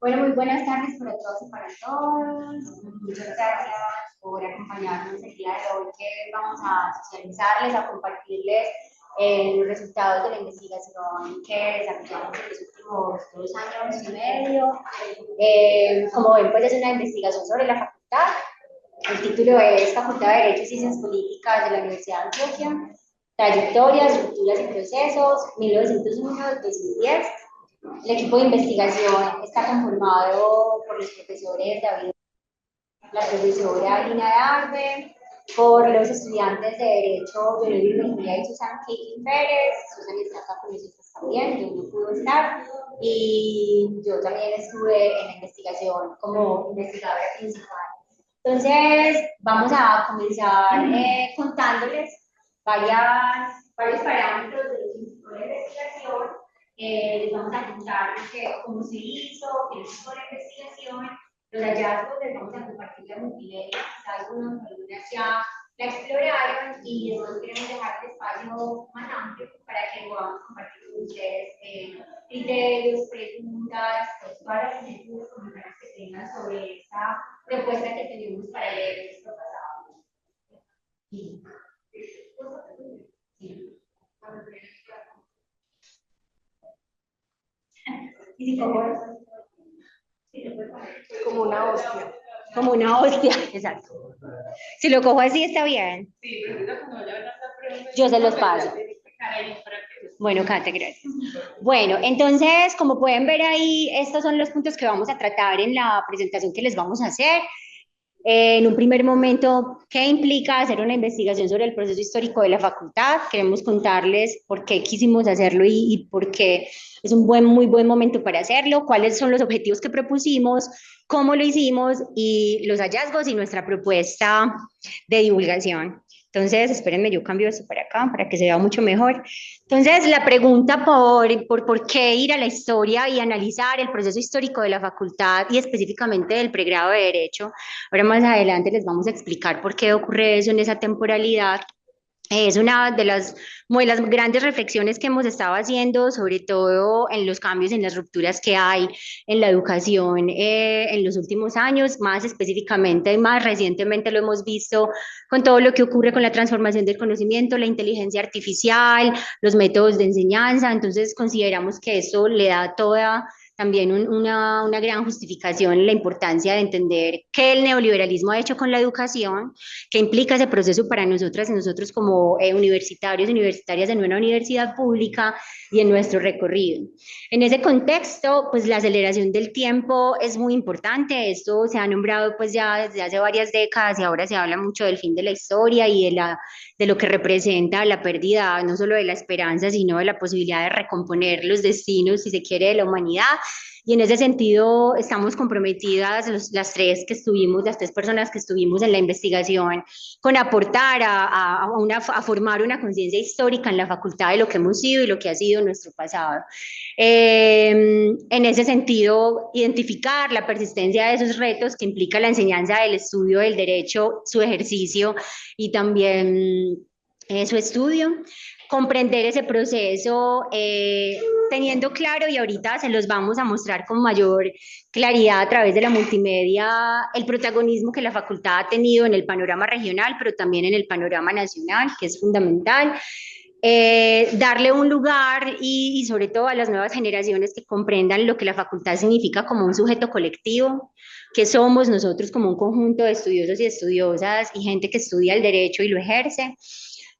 Bueno, muy buenas tardes para todos y para todos. Muchas gracias por acompañarnos el día de hoy que vamos a socializarles, a compartirles los resultados de la investigación que desarrollamos en los últimos 2 años y medio. Como ven, pues es una investigación sobre la facultad. El título es Facultad de Derecho y Ciencias Políticas de la Universidad de Antioquia. Trayectorias, estructuras y procesos, 1901-2010. El equipo de investigación está conformado por los profesores David, la profesora Lina Darbe, por los estudiantes de Derecho Leonel Mejía y Susana Caitlin Pérez. Susana está acá con nosotros también, yo no pude estar, y yo también estuve en la investigación como investigadora principal. Entonces, vamos a comenzar contándoles varios parámetros de los institutos de investigación. Les vamos a contar cómo se hizo, qué hizo la investigación, los hallazgos, les vamos a compartir la multimedia, quizá algunas ya la exploraron, y después queremos dejar el espacio más amplio para que podamos compartir con ustedes criterios, preguntas, pues, todas las inquietudes, comentarios que tengan sobre esta propuesta que tenemos para leer el texto pasado. Sí. Sí. ¿Y si como Como una hostia. Como una hostia, exacto. Si lo cojo así está bien. Sí, pero cuando vaya a ver la pregunta, Yo se los paso. Bueno, Kate, gracias. Bueno, entonces, como pueden ver ahí, estos son los puntos que vamos a tratar en la presentación que les vamos a hacer. En un primer momento, ¿qué implica hacer una investigación sobre el proceso histórico de la facultad? Queremos contarles por qué quisimos hacerlo y por qué es un muy buen momento para hacerlo, cuáles son los objetivos que propusimos, cómo lo hicimos y los hallazgos y nuestra propuesta de divulgación. Entonces, espérenme, yo cambio esto para acá para que se vea mucho mejor. Entonces, la pregunta por qué ir a la historia y analizar el proceso histórico de la facultad y específicamente del pregrado de Derecho. Ahora más adelante les vamos a explicar por qué ocurre eso en esa temporalidad. Es una de las grandes reflexiones que hemos estado haciendo, sobre todo en los cambios, en las rupturas que hay en la educación en los últimos años, más específicamente y más recientemente lo hemos visto con todo lo que ocurre con la transformación del conocimiento, la inteligencia artificial, los métodos de enseñanza. Entonces consideramos que eso le da toda también una gran justificación en la importancia de entender qué el neoliberalismo ha hecho con la educación, qué implica ese proceso para nosotras y nosotros como universitarios y universitarias en una universidad pública y en nuestro recorrido. En ese contexto, pues la aceleración del tiempo es muy importante. Esto se ha nombrado pues ya desde hace varias décadas y ahora se habla mucho del fin de la historia y de lo que representa la pérdida no solo de la esperanza, sino de la posibilidad de recomponer los destinos, si se quiere, de la humanidad. Y en ese sentido estamos comprometidas las tres personas que estuvimos en la investigación, con aportar a formar una conciencia histórica en la facultad de lo que hemos sido y lo que ha sido nuestro pasado. En ese sentido, identificar la persistencia de esos retos que implica la enseñanza del estudio del derecho, su ejercicio y también su estudio, comprender ese proceso teniendo claro, y ahorita se los vamos a mostrar con mayor claridad a través de la multimedia, el protagonismo que la facultad ha tenido en el panorama regional, pero también en el panorama nacional, que es fundamental. Darle un lugar y sobre todo a las nuevas generaciones que comprendan lo que la facultad significa como un sujeto colectivo, que somos nosotros como un conjunto de estudiosos y estudiosas y gente que estudia el derecho y lo ejerce.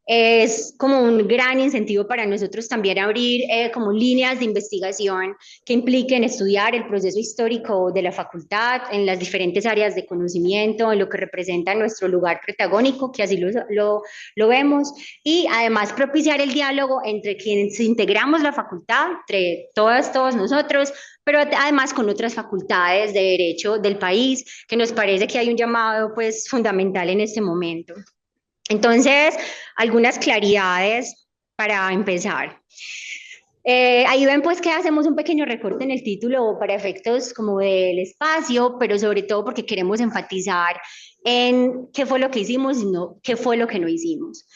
Es como un gran incentivo para nosotros también abrir como líneas de investigación que impliquen estudiar el proceso histórico de la facultad en las diferentes áreas de conocimiento, en lo que representa nuestro lugar protagónico, que así lo vemos, y además propiciar el diálogo entre quienes integramos la facultad, entre todos nosotros, pero además con otras facultades de derecho del país, que nos parece que hay un llamado pues fundamental en este momento. Entonces, algunas claridades para empezar. Ahí ven pues que hacemos un pequeño recorte en el título para efectos como del espacio, pero sobre todo porque queremos enfatizar en qué fue lo que hicimos y no qué fue lo que no hicimos.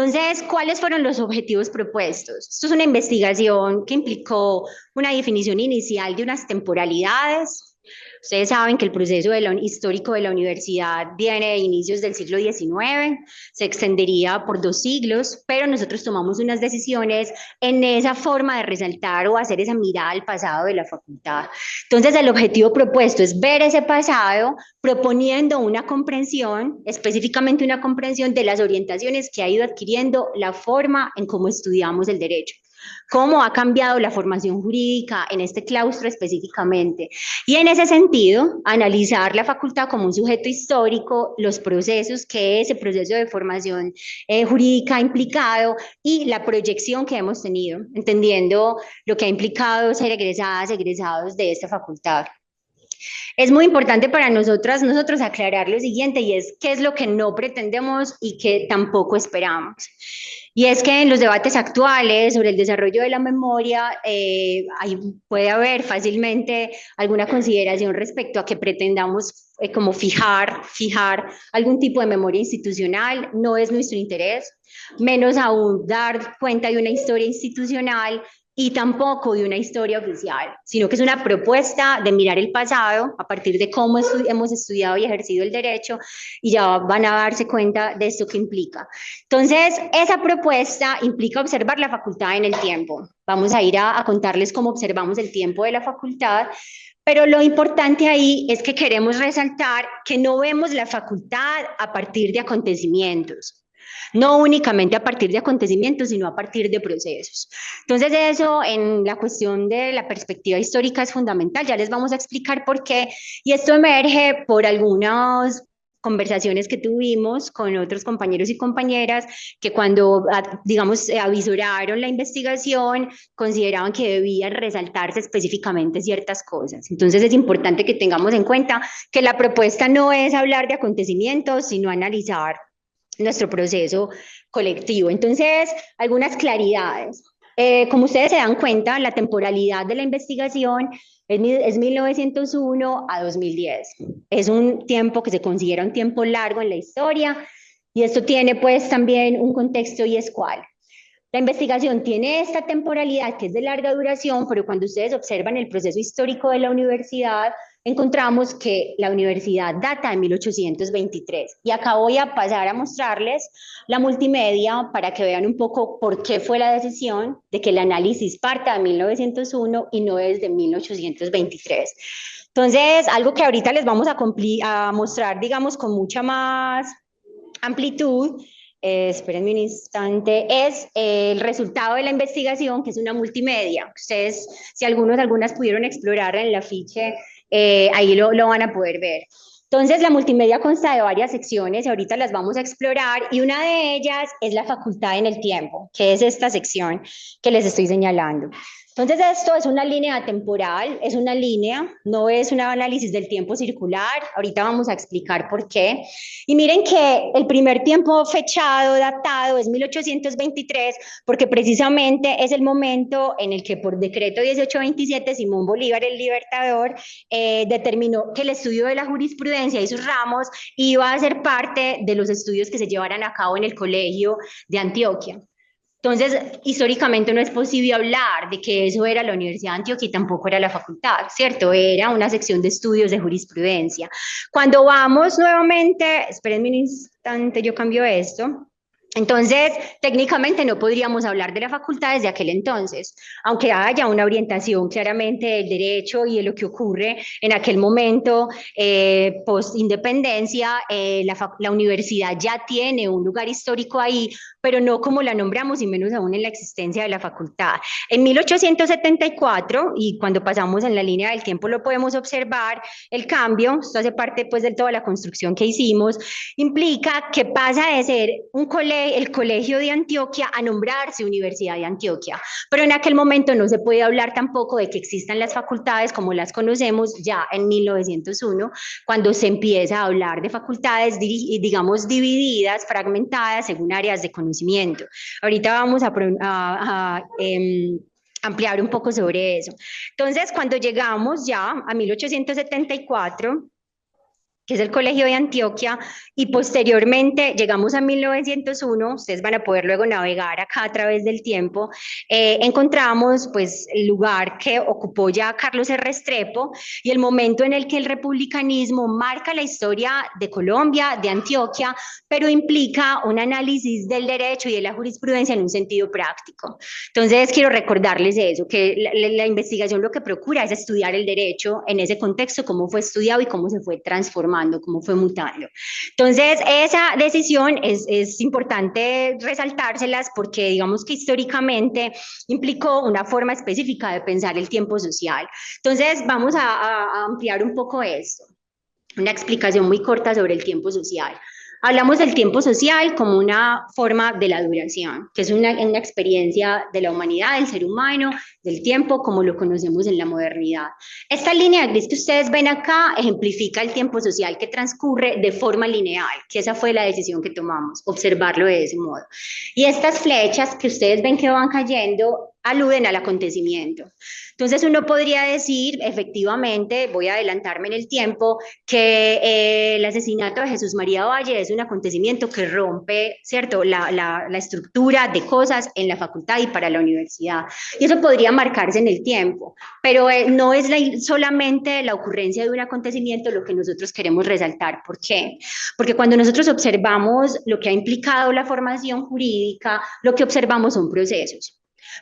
Entonces, ¿cuáles fueron los objetivos propuestos? Esto es una investigación que implicó una definición inicial de unas temporalidades. Ustedes saben que el proceso histórico de la universidad viene de inicios del siglo XIX, se extendería por 2 siglos, pero nosotros tomamos unas decisiones en esa forma de resaltar o hacer esa mirada al pasado de la facultad. Entonces, el objetivo propuesto es ver ese pasado proponiendo una comprensión, específicamente una comprensión de las orientaciones que ha ido adquiriendo la forma en cómo estudiamos el derecho, cómo ha cambiado la formación jurídica en este claustro específicamente. Y en ese sentido, analizar la facultad como un sujeto histórico, los procesos que ese proceso de formación jurídica ha implicado y la proyección que hemos tenido, entendiendo lo que ha implicado ser egresadas, egresados de esta facultad. Es muy importante para nosotros aclarar lo siguiente, y es qué es lo que no pretendemos y que tampoco esperamos. Y es que en los debates actuales sobre el desarrollo de la memoria puede haber fácilmente alguna consideración respecto a que pretendamos como fijar algún tipo de memoria institucional. No es nuestro interés, menos aún dar cuenta de una historia institucional y tampoco de una historia oficial, sino que es una propuesta de mirar el pasado a partir de cómo hemos estudiado y ejercido el derecho, y ya van a darse cuenta de esto que implica. Entonces, esa propuesta implica observar la facultad en el tiempo. Vamos a ir a contarles cómo observamos el tiempo de la facultad, pero lo importante ahí es que queremos resaltar que no vemos la facultad a partir de acontecimientos, no únicamente a partir de acontecimientos, sino a partir de procesos. Entonces eso en la cuestión de la perspectiva histórica es fundamental, ya les vamos a explicar por qué, y esto emerge por algunas conversaciones que tuvimos con otros compañeros y compañeras que cuando, digamos, avisoraron la investigación, consideraban que debían resaltarse específicamente ciertas cosas. Entonces es importante que tengamos en cuenta que la propuesta no es hablar de acontecimientos, sino analizar nuestro proceso colectivo. Entonces, algunas claridades. Como ustedes se dan cuenta, la temporalidad de la investigación es 1901 a 2010. Es un tiempo que se considera un tiempo largo en la historia, y esto tiene pues también un contexto, y es cuál. La investigación tiene esta temporalidad que es de larga duración, pero cuando ustedes observan el proceso histórico de la universidad, encontramos que la universidad data de 1823. Y acá voy a pasar a mostrarles la multimedia para que vean un poco por qué fue la decisión de que el análisis parta de 1901 y no desde 1823. Entonces, algo que ahorita les vamos a mostrar, digamos, con mucha más amplitud, espérenme un instante, es el resultado de la investigación, que es una multimedia. Ustedes, si algunas pudieron explorar en el afiche, ahí lo van a poder ver. Entonces, la multimedia consta de varias secciones y ahorita las vamos a explorar, y una de ellas es la facultad en el tiempo, que es esta sección que les estoy señalando. Entonces, esto es una línea temporal, es una línea, no es un análisis del tiempo circular. Ahorita vamos a explicar por qué. Y miren que el primer tiempo fechado, datado, es 1823, porque precisamente es el momento en el que por decreto 1827 Simón Bolívar, el Libertador, determinó que el estudio de la jurisprudencia y sus ramos iba a ser parte de los estudios que se llevaran a cabo en el Colegio de Antioquia. Entonces, históricamente no es posible hablar de que eso era la Universidad de Antioquia y tampoco era la facultad, ¿cierto? Era una sección de estudios de jurisprudencia. Cuando vamos nuevamente, espérenme un instante, yo cambio esto. Entonces, técnicamente no podríamos hablar de la facultad desde aquel entonces, aunque haya una orientación claramente del derecho y de lo que ocurre en aquel momento, post-independencia, la universidad ya tiene un lugar histórico ahí, pero no como la nombramos y menos aún en la existencia de la facultad. En 1874, y cuando pasamos en la línea del tiempo lo podemos observar, el cambio, esto hace parte pues de toda la construcción que hicimos, implica que pasa de ser el Colegio de Antioquia a nombrarse Universidad de Antioquia, pero en aquel momento no se puede hablar tampoco de que existan las facultades como las conocemos ya en 1901, cuando se empieza a hablar de facultades, digamos, divididas, fragmentadas según áreas de conocimiento. Ahorita vamos a ampliar un poco sobre eso. Entonces, cuando llegamos ya a 1874, que es el Colegio de Antioquia, y posteriormente llegamos a 1901, ustedes van a poder luego navegar acá a través del tiempo, encontramos pues el lugar que ocupó ya Carlos R. Restrepo y el momento en el que el republicanismo marca la historia de Colombia, de Antioquia, pero implica un análisis del derecho y de la jurisprudencia en un sentido práctico. Entonces quiero recordarles eso, que la investigación lo que procura es estudiar el derecho en ese contexto, cómo fue estudiado y cómo se fue transformando, cómo fue mutando. Entonces, esa decisión es importante resaltárselas porque digamos que históricamente implicó una forma específica de pensar el tiempo social. Entonces, vamos a ampliar un poco esto. Una explicación muy corta sobre el tiempo social. Hablamos del tiempo social como una forma de la duración, que es una experiencia de la humanidad, del ser humano, del tiempo como lo conocemos en la modernidad. Esta línea gris que ustedes ven acá ejemplifica el tiempo social que transcurre de forma lineal, que esa fue la decisión que tomamos, observarlo de ese modo. Y estas flechas que ustedes ven que van cayendo aluden al acontecimiento. Entonces uno podría decir, efectivamente, voy a adelantarme en el tiempo, que el asesinato de Jesús María Valle es un acontecimiento que rompe, ¿cierto?, la estructura de cosas en la facultad y para la universidad. Y eso podría marcarse en el tiempo, pero no es solamente la ocurrencia de un acontecimiento lo que nosotros queremos resaltar. ¿Por qué? Porque cuando nosotros observamos lo que ha implicado la formación jurídica, lo que observamos son procesos.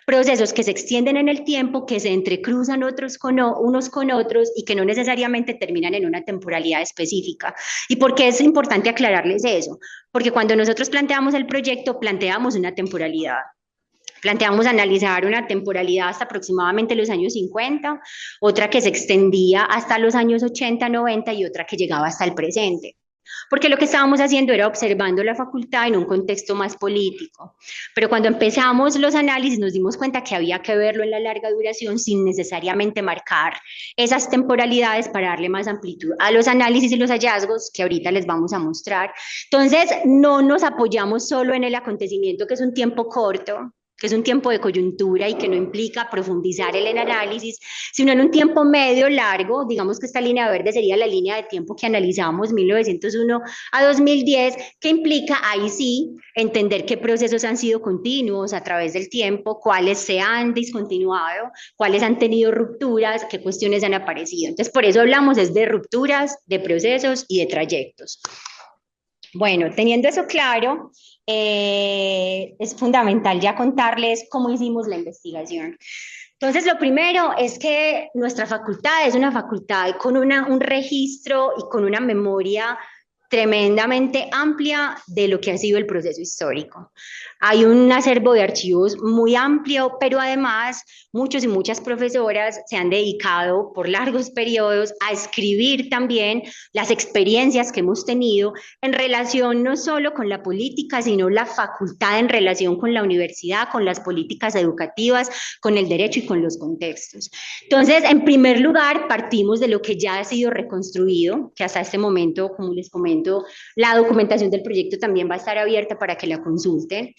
Procesos que se extienden en el tiempo, que se entrecruzan unos con otros y que no necesariamente terminan en una temporalidad específica. ¿Y por qué es importante aclararles eso? Porque cuando nosotros planteamos el proyecto, planteamos una temporalidad. Planteamos analizar una temporalidad hasta aproximadamente los años 50, otra que se extendía hasta los años 80, 90 y otra que llegaba hasta el presente. Porque lo que estábamos haciendo era observando la facultad en un contexto más político. Pero cuando empezamos los análisis nos dimos cuenta que había que verlo en la larga duración sin necesariamente marcar esas temporalidades para darle más amplitud a los análisis y los hallazgos que ahorita les vamos a mostrar. Entonces, no nos apoyamos solo en el acontecimiento, que es un tiempo corto, que es un tiempo de coyuntura y que no implica profundizar el análisis, sino en un tiempo medio largo, digamos que esta línea verde sería la línea de tiempo que analizamos 1901 a 2010, que implica ahí sí entender qué procesos han sido continuos a través del tiempo, cuáles se han discontinuado, cuáles han tenido rupturas, qué cuestiones han aparecido. Entonces, por eso hablamos es de rupturas, de procesos y de trayectos. Bueno, teniendo eso claro, es fundamental ya contarles cómo hicimos la investigación. Entonces, lo primero es que nuestra facultad es una facultad con un registro y con una memoria tremendamente amplia de lo que ha sido el proceso histórico. Hay un acervo de archivos muy amplio, pero además muchos y muchas profesoras se han dedicado por largos periodos a escribir también las experiencias que hemos tenido en relación no solo con la política, sino la facultad en relación con la universidad, con las políticas educativas, con el derecho y con los contextos. Entonces, en primer lugar, partimos de lo que ya ha sido reconstruido, que hasta este momento, como les comento, la documentación del proyecto también va a estar abierta para que la consulten.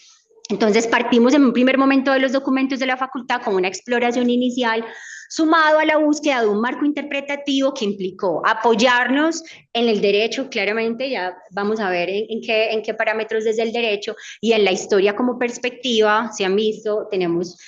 Entonces partimos en un primer momento de los documentos de la facultad con una exploración inicial sumado a la búsqueda de un marco interpretativo que implicó apoyarnos en el derecho, claramente, ya vamos a ver en qué parámetros desde el derecho, y en la historia como perspectiva, se han visto, tenemos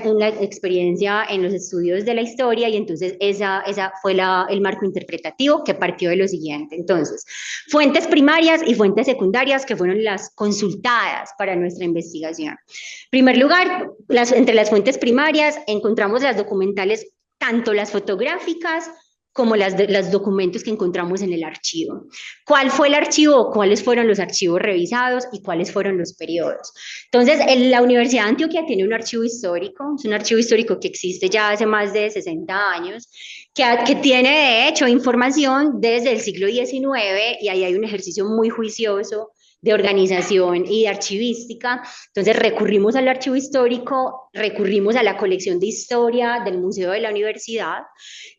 una experiencia en los estudios de la historia, y entonces esa fue el marco interpretativo que partió de lo siguiente. Entonces, fuentes primarias y fuentes secundarias que fueron las consultadas para nuestra investigación. En primer lugar, entre las fuentes primarias encontramos las documentales, tanto las fotográficas como los documentos que encontramos en el archivo. ¿Cuál fue el archivo? ¿Cuáles fueron los archivos revisados? ¿Y cuáles fueron los periodos? Entonces, la Universidad de Antioquia tiene un archivo histórico, es un archivo histórico que existe ya hace más de 60 años, que tiene de hecho información desde el siglo XIX, y ahí hay un ejercicio muy juicioso de organización y de archivística. Entonces recurrimos al archivo histórico, recurrimos a la colección de historia del Museo de la Universidad,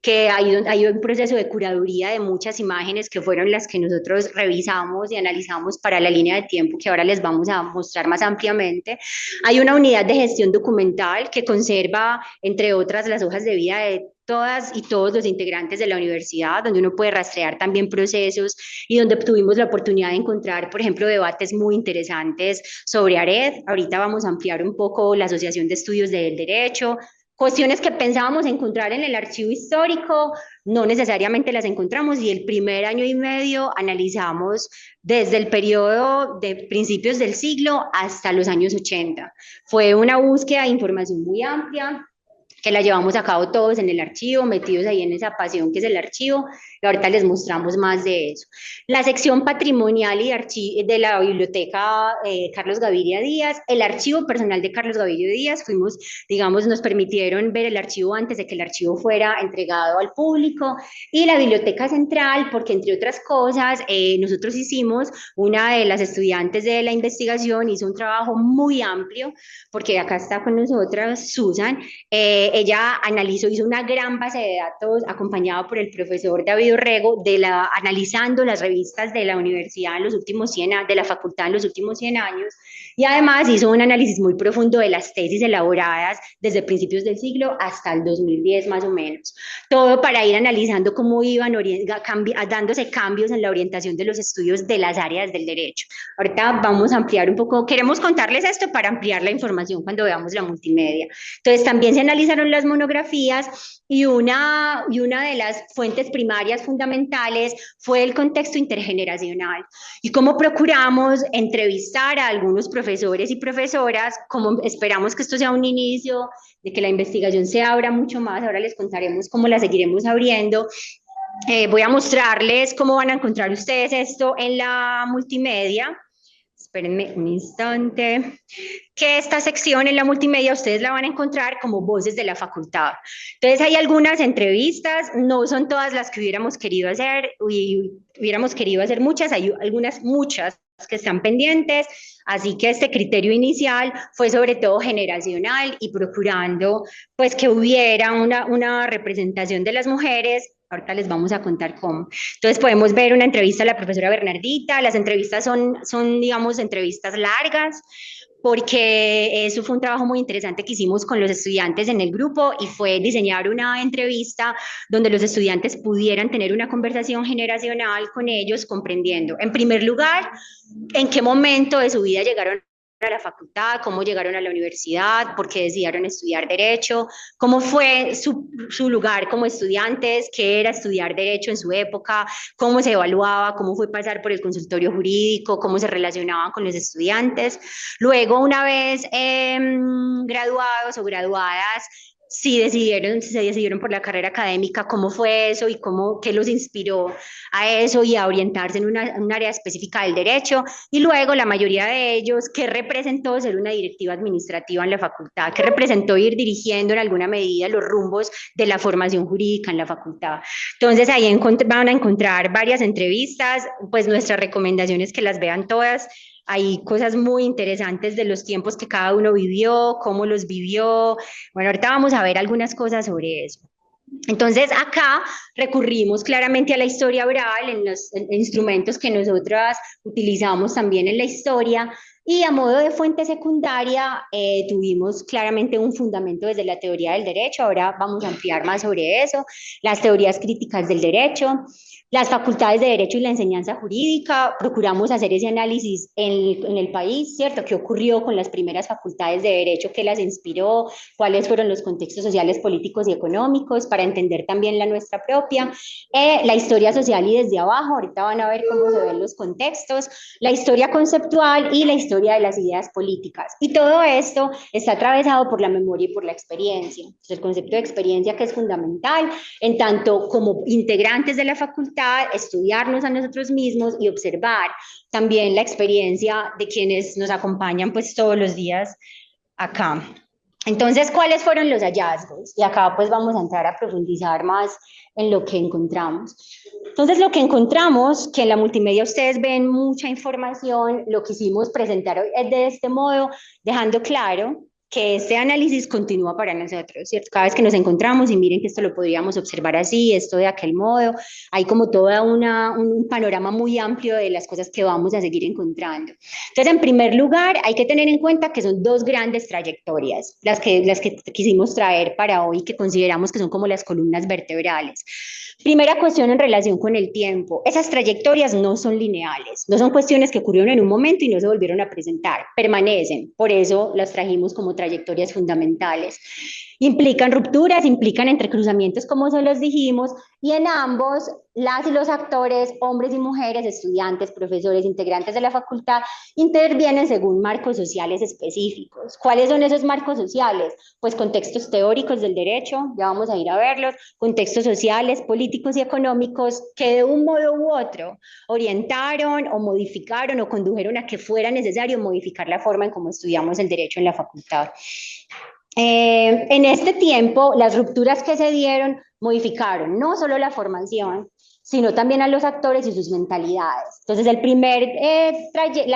que hay un proceso de curaduría de muchas imágenes que fueron las que nosotros revisamos y analizamos para la línea de tiempo que ahora les vamos a mostrar más ampliamente. Hay una unidad de gestión documental que conserva, entre otras, las hojas de vida de todas y todos los integrantes de la universidad, donde uno puede rastrear también procesos y donde tuvimos la oportunidad de encontrar, por ejemplo, debates muy interesantes sobre ARED. Ahorita vamos a ampliar un poco la Asociación de Estudios del Derecho. Cuestiones que pensábamos encontrar en el archivo histórico, no necesariamente las encontramos, y el primer año y medio analizamos desde el periodo de principios del siglo hasta los años 80. Fue una búsqueda de información muy amplia, que la llevamos a cabo todos en el archivo, metidos ahí en esa pasión que es el archivo, y ahorita les mostramos más de eso. La sección patrimonial y de la biblioteca Carlos Gaviria Díaz, el archivo personal de Carlos Gaviria Díaz, fuimos, digamos, nos permitieron ver el archivo antes de que el archivo fuera entregado al público, y la biblioteca central, porque entre otras cosas, nosotros hicimos, una de las estudiantes de la investigación hizo un trabajo muy amplio, porque acá está con nosotras Susan, ella analizó, hizo una gran base de datos acompañada por el profesor David Orrego, analizando las revistas de la universidad en los últimos 100 años, de la facultad en los últimos 100 años, y además hizo un análisis muy profundo de las tesis elaboradas desde principios del siglo hasta el 2010 más o menos. Todo para ir analizando cómo iban dándose cambios en la orientación de los estudios de las áreas del derecho. Ahorita vamos a ampliar un poco, queremos contarles esto para ampliar la información cuando veamos la multimedia. Entonces también se analizaron las monografías, y una de las fuentes primarias fundamentales fue el contexto intergeneracional y cómo procuramos entrevistar a algunos profesores y profesoras, como esperamos que esto sea un inicio de que la investigación se abra mucho más. Ahora les contaremos cómo la seguiremos abriendo. Voy a mostrarles cómo van a encontrar ustedes esto en la multimedia. Espérenme un instante, que esta sección en la multimedia ustedes la van a encontrar como Voces de la Facultad. Entonces hay algunas entrevistas, no son todas las que hubiéramos querido hacer, y hubiéramos querido hacer muchas, hay muchas que están pendientes, así que este criterio inicial fue sobre todo generacional y procurando pues que hubiera una representación de las mujeres. Ahorita les vamos a contar cómo. Entonces podemos ver una entrevista a la profesora Bernardita. Las entrevistas son digamos, entrevistas largas, porque eso fue un trabajo muy interesante que hicimos con los estudiantes en el grupo, y fue diseñar una entrevista donde los estudiantes pudieran tener una conversación generacional con ellos, comprendiendo, en primer lugar, en qué momento de su vida llegaron a la facultad, cómo llegaron a la universidad, por qué decidieron estudiar Derecho, cómo fue su lugar como estudiantes, qué era estudiar Derecho en su época, cómo se evaluaba, cómo fue pasar por el consultorio jurídico, cómo se relacionaban con los estudiantes. Luego, una vez graduados o graduadas, si se decidieron por la carrera académica, cómo fue eso y qué los inspiró a eso y a orientarse en un área específica del derecho. Y luego la mayoría de ellos, qué representó ser una directiva administrativa en la facultad, qué representó ir dirigiendo en alguna medida los rumbos de la formación jurídica en la facultad. Entonces ahí van a encontrar varias entrevistas, pues nuestra recomendación es que las vean todas. Hay cosas muy interesantes de los tiempos que cada uno vivió, cómo los vivió. Bueno, ahorita vamos a ver algunas cosas sobre eso. Entonces acá recurrimos claramente a la historia oral, en los instrumentos que nosotras utilizamos también en la historia, y a modo de fuente secundaria tuvimos claramente un fundamento desde la teoría del derecho. Ahora vamos a ampliar más sobre eso, las teorías críticas del derecho, las facultades de derecho y la enseñanza jurídica. Procuramos hacer ese análisis en el país, ¿cierto? ¿Qué ocurrió con las primeras facultades de derecho? ¿Qué las inspiró? ¿Cuáles fueron los contextos sociales, políticos y económicos? Para entender también la nuestra propia. La historia social y desde abajo, ahorita van a ver cómo se ven los contextos, la historia conceptual y la historia de las ideas políticas. Y todo esto está atravesado por la memoria y por la experiencia. Entonces, el concepto de experiencia, que es fundamental, en tanto como integrantes de la facultad, estudiarnos a nosotros mismos y observar también la experiencia de quienes nos acompañan pues todos los días acá. Entonces, ¿cuáles fueron los hallazgos? Y acá pues vamos a entrar a profundizar más en lo que encontramos. Entonces, lo que encontramos, que en la multimedia ustedes ven mucha información, lo que hicimos presentar hoy es de este modo, dejando claro que este análisis continúa para nosotros, ¿cierto? Cada vez que nos encontramos y miren que esto lo podríamos observar así, esto de aquel modo, hay como toda un panorama muy amplio de las cosas que vamos a seguir encontrando. Entonces, en primer lugar, hay que tener en cuenta que son dos grandes trayectorias, las que quisimos traer para hoy, que consideramos que son como las columnas vertebrales. Primera cuestión en relación con el tiempo. Esas trayectorias no son lineales, no son cuestiones que ocurrieron en un momento y no se volvieron a presentar, permanecen, por eso las trajimos como trayectorias fundamentales. Implican rupturas, implican entrecruzamientos, como se los dijimos, y en ambos, las y los actores, hombres y mujeres, estudiantes, profesores, integrantes de la facultad, intervienen según marcos sociales específicos. ¿Cuáles son esos marcos sociales? Pues contextos teóricos del derecho, ya vamos a ir a verlos, contextos sociales, políticos y económicos que de un modo u otro orientaron o modificaron o condujeron a que fuera necesario modificar la forma en cómo estudiamos el derecho en la facultad. En este tiempo, las rupturas que se dieron modificaron no solo la formación, sino también a los actores y sus mentalidades. Entonces, la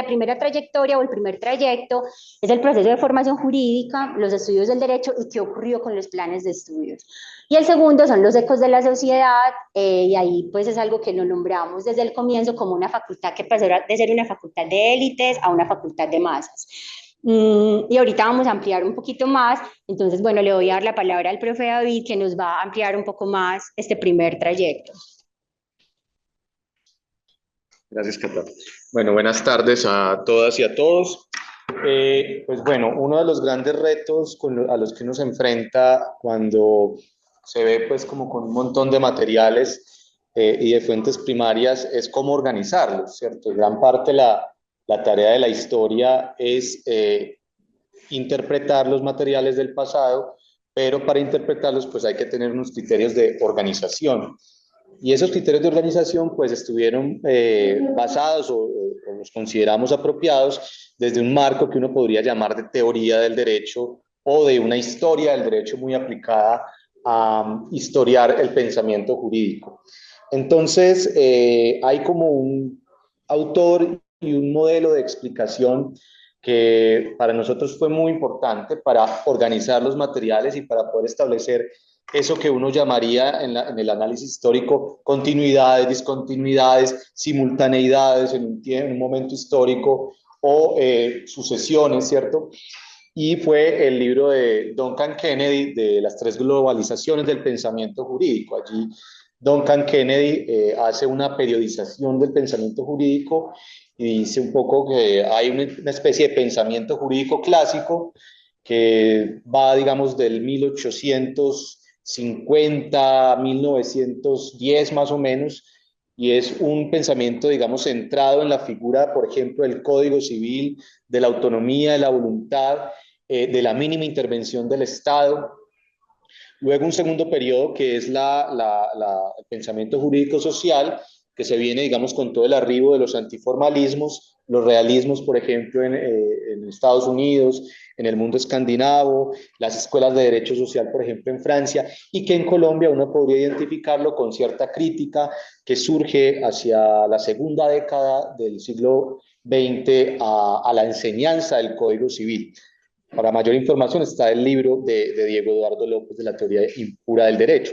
primera trayectoria o el primer trayecto es el proceso de formación jurídica, los estudios del derecho y qué ocurrió con los planes de estudios. Y el segundo son los ecos de la sociedad, y ahí pues es algo que lo nombramos desde el comienzo como una facultad que pasó de ser una facultad de élites a una facultad de masas. Y ahorita vamos a ampliar un poquito más, entonces bueno, le voy a dar la palabra al profe David que nos va a ampliar un poco más este primer trayecto. Gracias, Cata. Bueno, buenas tardes a todas y a todos. Pues bueno, uno de los grandes retos a los que uno se enfrenta cuando se ve pues como con un montón de materiales y de fuentes primarias es cómo organizarlos, ¿cierto? Gran parte la tarea de la historia es interpretar los materiales del pasado, pero para interpretarlos pues hay que tener unos criterios de organización. Y esos criterios de organización pues estuvieron basados o los consideramos apropiados desde un marco que uno podría llamar de teoría del derecho o de una historia del derecho muy aplicada a historiar el pensamiento jurídico. Entonces hay como un autor y un modelo de explicación que para nosotros fue muy importante para organizar los materiales y para poder establecer eso que uno llamaría en el análisis histórico continuidades, discontinuidades, simultaneidades en un momento histórico o sucesiones, ¿cierto? Y fue el libro de Duncan Kennedy de las tres globalizaciones del pensamiento jurídico. Allí Duncan Kennedy hace una periodización del pensamiento jurídico y dice un poco que hay una especie de pensamiento jurídico clásico que va, digamos, del 1850, 1910 más o menos, y es un pensamiento, digamos, centrado en la figura, por ejemplo, del Código Civil, de la autonomía, de la voluntad, de la mínima intervención del Estado. Luego un segundo periodo que es el pensamiento jurídico social, que se viene, digamos, con todo el arribo de los antiformalismos, los realismos, por ejemplo, en Estados Unidos, en el mundo escandinavo, las escuelas de derecho social, por ejemplo, en Francia, y que en Colombia uno podría identificarlo con cierta crítica que surge hacia la segunda década del siglo XX a la enseñanza del Código Civil. Para mayor información está el libro de Diego Eduardo López de la teoría impura del derecho.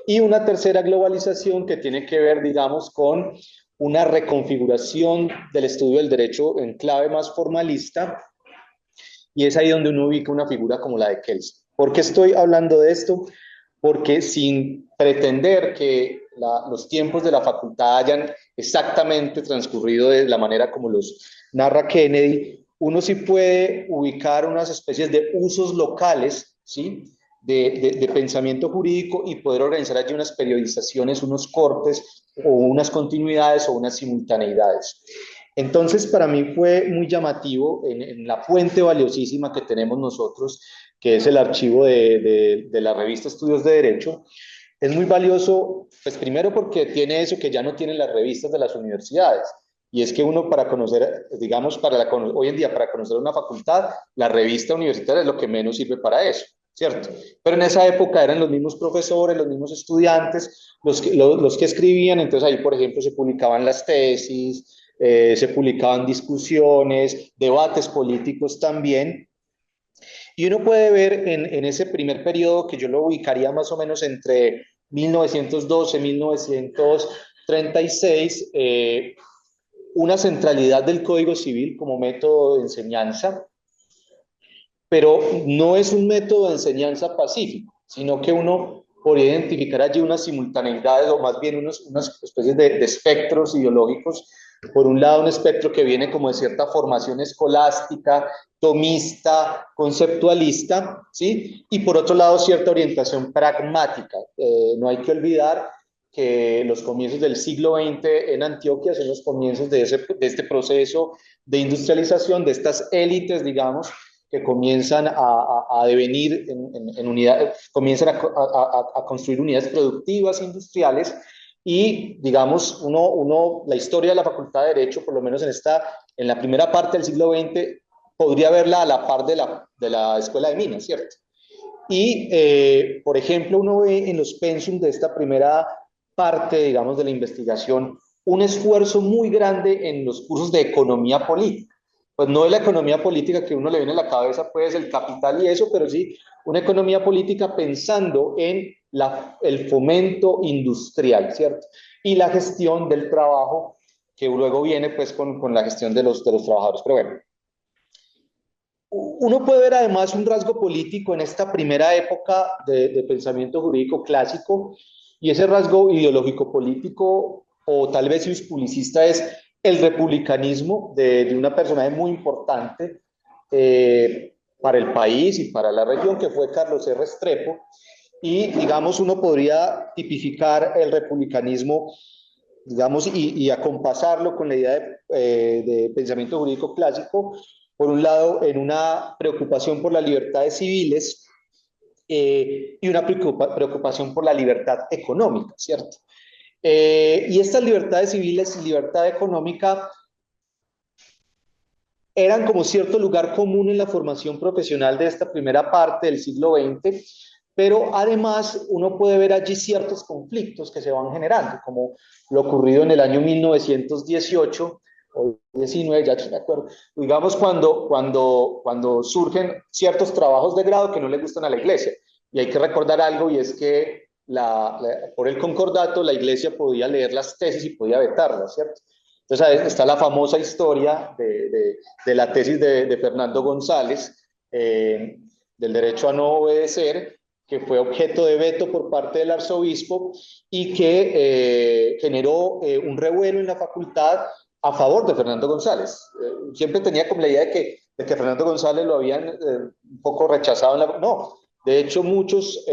Y una tercera globalización que tiene que ver, digamos, con una reconfiguración del estudio del derecho en clave más formalista, y es ahí donde uno ubica una figura como la de Kelsen. ¿Por qué estoy hablando de esto? Porque sin pretender que los tiempos de la facultad hayan exactamente transcurrido de la manera como los narra Kennedy, uno sí puede ubicar unas especies de usos locales, ¿sí? De pensamiento jurídico y poder organizar allí unas periodizaciones, unos cortes o unas continuidades o unas simultaneidades. Entonces, para mí fue muy llamativo en la fuente valiosísima que tenemos nosotros, que es el archivo de la revista Estudios de Derecho. Es muy valioso, pues primero porque tiene eso que ya no tienen las revistas de las universidades, y es que uno para conocer, digamos, hoy en día para conocer una facultad, la revista universitaria es lo que menos sirve para eso, ¿cierto? Pero en esa época eran los mismos profesores, los mismos estudiantes, los que escribían, entonces ahí, por ejemplo, se publicaban las tesis, se publicaban discusiones, debates políticos también, Y uno puede ver en ese primer periodo, que yo lo ubicaría más o menos entre 1912 y 1936, una centralidad del Código Civil como método de enseñanza, pero no es un método de enseñanza pacífico, sino que uno podría identificar allí unas simultaneidades o más bien unas especies de espectros ideológicos. Por un lado, un espectro que viene como de cierta formación escolástica, tomista, conceptualista, ¿sí? Y por otro lado, cierta orientación pragmática. No hay que olvidar que los comienzos del siglo XX en Antioquia son los comienzos de este proceso de industrialización, de estas élites, digamos, que comienzan a devenir en unidades, comienzan a construir unidades productivas industriales y, digamos, la historia de la Facultad de Derecho, por lo menos en la primera parte del siglo XX, podría verla a la par de la Escuela de Minas, ¿cierto? Y, por ejemplo, uno ve en los pensum de esta primera parte, digamos, de la investigación, un esfuerzo muy grande en los cursos de economía política. Pues no de la economía política que uno le viene a la cabeza, pues el capital y eso, pero sí una economía política pensando en el fomento industrial, ¿cierto? Y la gestión del trabajo, que luego viene pues con la gestión de los trabajadores. Pero bueno, uno puede ver además un rasgo político en esta primera época de pensamiento jurídico clásico, y ese rasgo ideológico político, o tal vez si es publicista, es el republicanismo de una personaje muy importante para el país y para la región, que fue Carlos R. Restrepo. Y, digamos, uno podría tipificar el republicanismo, digamos, y acompasarlo con la idea de pensamiento jurídico clásico, por un lado, en una preocupación por las libertades civiles y una preocupación por la libertad económica, ¿cierto? Y estas libertades civiles y libertad económica eran como cierto lugar común en la formación profesional de esta primera parte del siglo XX, pero además uno puede ver allí ciertos conflictos que se van generando, como lo ocurrido en el año 1918 o 19, ya no me acuerdo, digamos cuando surgen ciertos trabajos de grado que no le gustan a la iglesia. Y hay que recordar algo, y es que por el concordato la iglesia podía leer las tesis y podía vetarlas, ¿cierto? Entonces está la famosa historia de la tesis de Fernando González, del derecho a no obedecer, que fue objeto de veto por parte del arzobispo y que generó un revuelo en la facultad a favor de Fernando González. Siempre tenía como la idea de que Fernando González lo habían un poco rechazado. No, de hecho muchos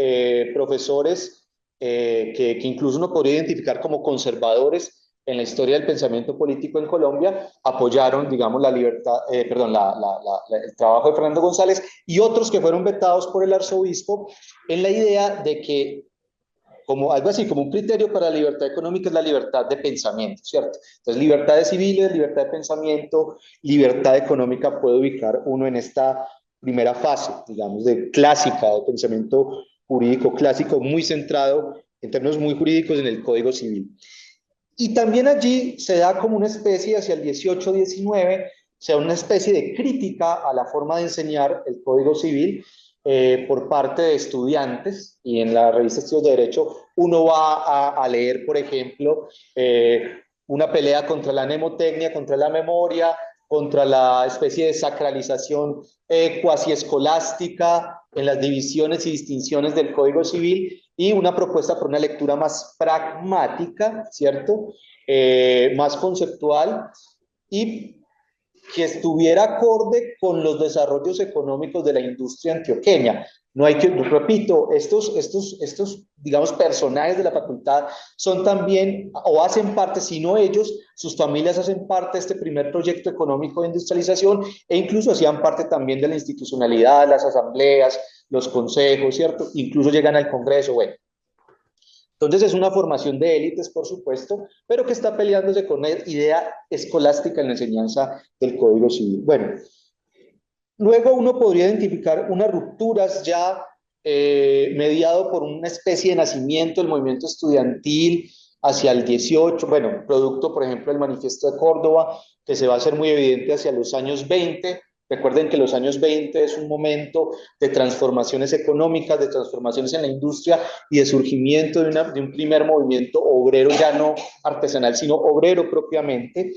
profesores que incluso uno podría identificar como conservadores en la historia del pensamiento político en Colombia, apoyaron, digamos, la libertad, el trabajo de Fernando González, y otros que fueron vetados por el arzobispo en la idea de que, como algo así, como un criterio para la libertad económica, es la libertad de pensamiento, ¿cierto? Entonces, libertades civiles, libertad de pensamiento, libertad económica puede ubicar uno en esta primera fase, digamos, de clásica, de pensamiento jurídico clásico, muy centrado en términos muy jurídicos en el Código Civil. Y también allí se da como una especie, hacia el 18-19, se da una especie de crítica a la forma de enseñar el Código Civil por parte de estudiantes, y en la revista Estudios de Derecho uno va a leer, por ejemplo, una pelea contra la mnemotecnia, contra la memoria, contra la especie de sacralización cuasi escolástica en las divisiones y distinciones del Código Civil, y una propuesta por una lectura más pragmática, ¿cierto? Más conceptual, y que estuviera acorde con los desarrollos económicos de la industria antioqueña. No hay que, repito, estos, digamos, personajes de la facultad son también, o hacen parte, si no ellos, sus familias hacen parte de este primer proyecto económico de industrialización, e incluso hacían parte también de la institucionalidad, las asambleas, los consejos, ¿cierto? Incluso llegan al Congreso, bueno. Entonces es una formación de élites, por supuesto, pero que está peleándose con una idea escolástica en la enseñanza del Código Civil. Bueno, luego uno podría identificar unas rupturas ya mediado por una especie de nacimiento del movimiento estudiantil hacia el 18, bueno, producto, por ejemplo, del Manifiesto de Córdoba, que se va a hacer muy evidente hacia los años 20, Recuerden que los años 20 es un momento de transformaciones económicas, de transformaciones en la industria y de surgimiento de un primer movimiento obrero, ya no artesanal, sino obrero propiamente.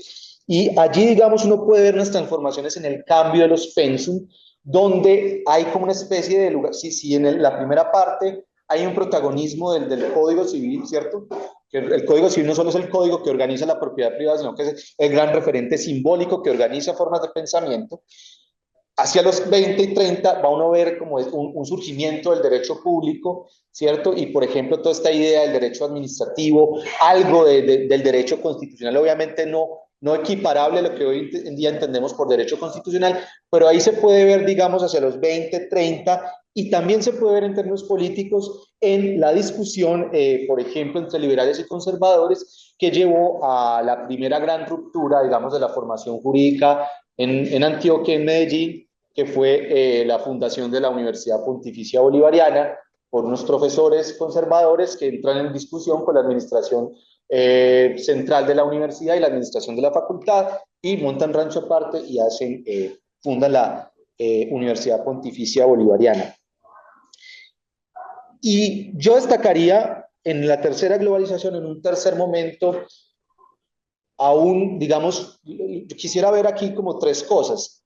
Y allí, digamos, uno puede ver unas transformaciones en el cambio de los pensum, donde hay como una especie de lugar, si en la primera parte hay un protagonismo del Código Civil, ¿cierto? Que el Código Civil no solo es el código que organiza la propiedad privada, sino que es el gran referente simbólico que organiza formas de pensamiento. Hacia los 20 y 30 va uno a ver como un surgimiento del derecho público, ¿cierto? Y, por ejemplo, toda esta idea del derecho administrativo, algo del derecho constitucional, obviamente no equiparable a lo que hoy en día entendemos por derecho constitucional, pero ahí se puede ver, digamos, hacia los 20, 30, y también se puede ver en términos políticos en la discusión, por ejemplo, entre liberales y conservadores, que llevó a la primera gran ruptura, digamos, de la formación jurídica en Antioquia, en Medellín, que fue la fundación de la Universidad Pontificia Bolivariana por unos profesores conservadores que entran en discusión con la administración central de la universidad y la administración de la facultad y montan rancho aparte y fundan la Universidad Pontificia Bolivariana. Y yo destacaría en la tercera globalización, en un tercer momento, aún, digamos, yo quisiera ver aquí como tres cosas.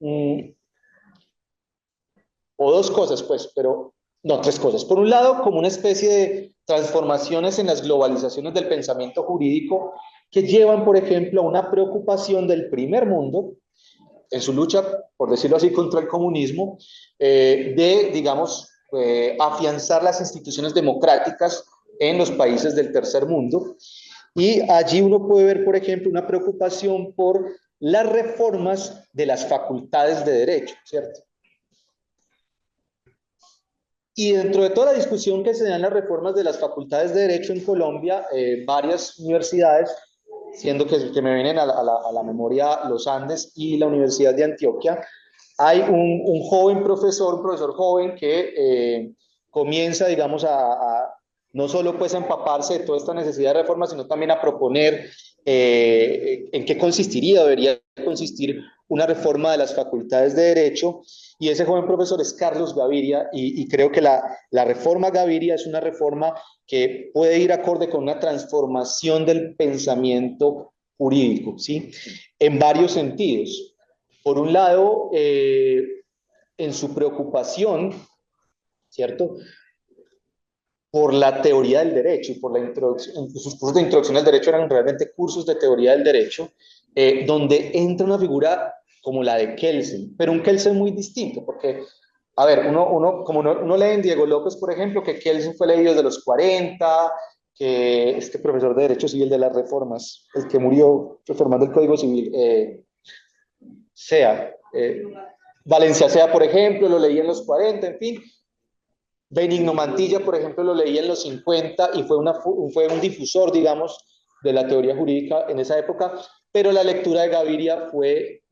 O dos cosas, pues, pero no, tres cosas. Por un lado, como una especie de transformaciones en las globalizaciones del pensamiento jurídico que llevan, por ejemplo, a una preocupación del primer mundo en su lucha, por decirlo así, contra el comunismo, digamos, afianzar las instituciones democráticas en los países del tercer mundo. Y allí uno puede ver, por ejemplo, una preocupación por las reformas de las facultades de derecho, ¿cierto? Y dentro de toda la discusión que se da en las reformas de las facultades de Derecho en Colombia, varias universidades, siendo que me vienen a la memoria los Andes y la Universidad de Antioquia, hay un joven profesor, un profesor joven que comienza, digamos, no solo pues a empaparse de toda esta necesidad de reforma, sino también a proponer en qué consistiría, debería consistir una reforma de las facultades de Derecho, y ese joven profesor es Carlos Gaviria, y creo que la reforma Gaviria es una reforma que puede ir acorde con una transformación del pensamiento jurídico, ¿sí? En varios sentidos. Por un lado, en su preocupación, ¿cierto?, por la teoría del derecho y por la introducción, sus cursos de introducción al derecho eran realmente cursos de teoría del derecho, donde entra una figura como la de Kelsen, pero un Kelsen muy distinto, porque, a ver, uno lee en Diego López, por ejemplo, que Kelsen fue leído desde los 40, que este profesor de Derecho Civil de las Reformas, el que murió reformando el Código Civil, Sea, Valencia Sea, por ejemplo, lo leí en los 40, en fin. Benigno Mantilla, por ejemplo, lo leí en los 50 y fue un difusor, digamos, de la teoría jurídica en esa época, pero la lectura de Gaviria fue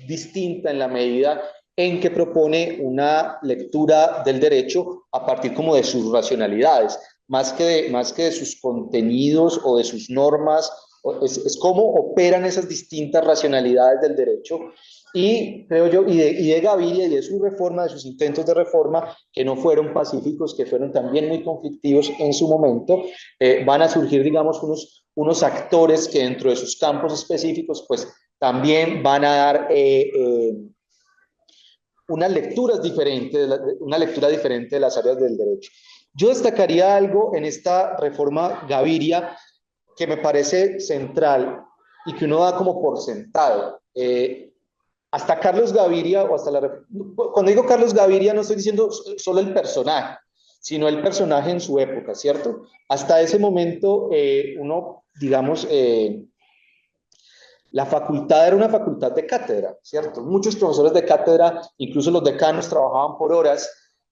distinta en la medida en que propone una lectura del derecho a partir como de sus racionalidades, más que de sus contenidos o de sus normas, es cómo operan esas distintas racionalidades del derecho. Y creo yo, y de Gaviria y de su reforma, de sus intentos de reforma, que no fueron pacíficos, que fueron también muy conflictivos en su momento, van a surgir, digamos, unos actores que dentro de sus campos específicos, pues también van a dar unas lecturas diferentes, una lectura diferente de las áreas del derecho. Yo destacaría algo en esta reforma Gaviria que me parece central y que uno da como por sentado. Hasta Carlos Gaviria, cuando digo Carlos Gaviria no estoy diciendo solo el personaje, sino el personaje en su época, ¿cierto? Hasta ese momento uno, digamos, la facultad era una facultad de cátedra, ¿cierto? Muchos profesores de cátedra, incluso los decanos, trabajaban por horas.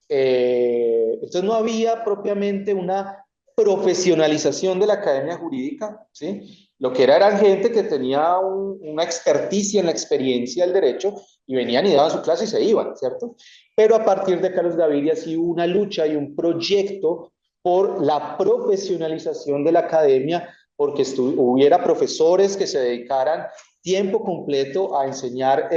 Entonces no había propiamente una profesionalización de la academia jurídica, ¿sí? Lo que eran gente que tenía una experticia en la experiencia del derecho y venían y daban su clase y se iban, ¿cierto? Pero a partir de Carlos Gaviria sí hubo una lucha y un proyecto por la profesionalización de la academia, porque hubiera profesores que se dedicaran tiempo completo a enseñar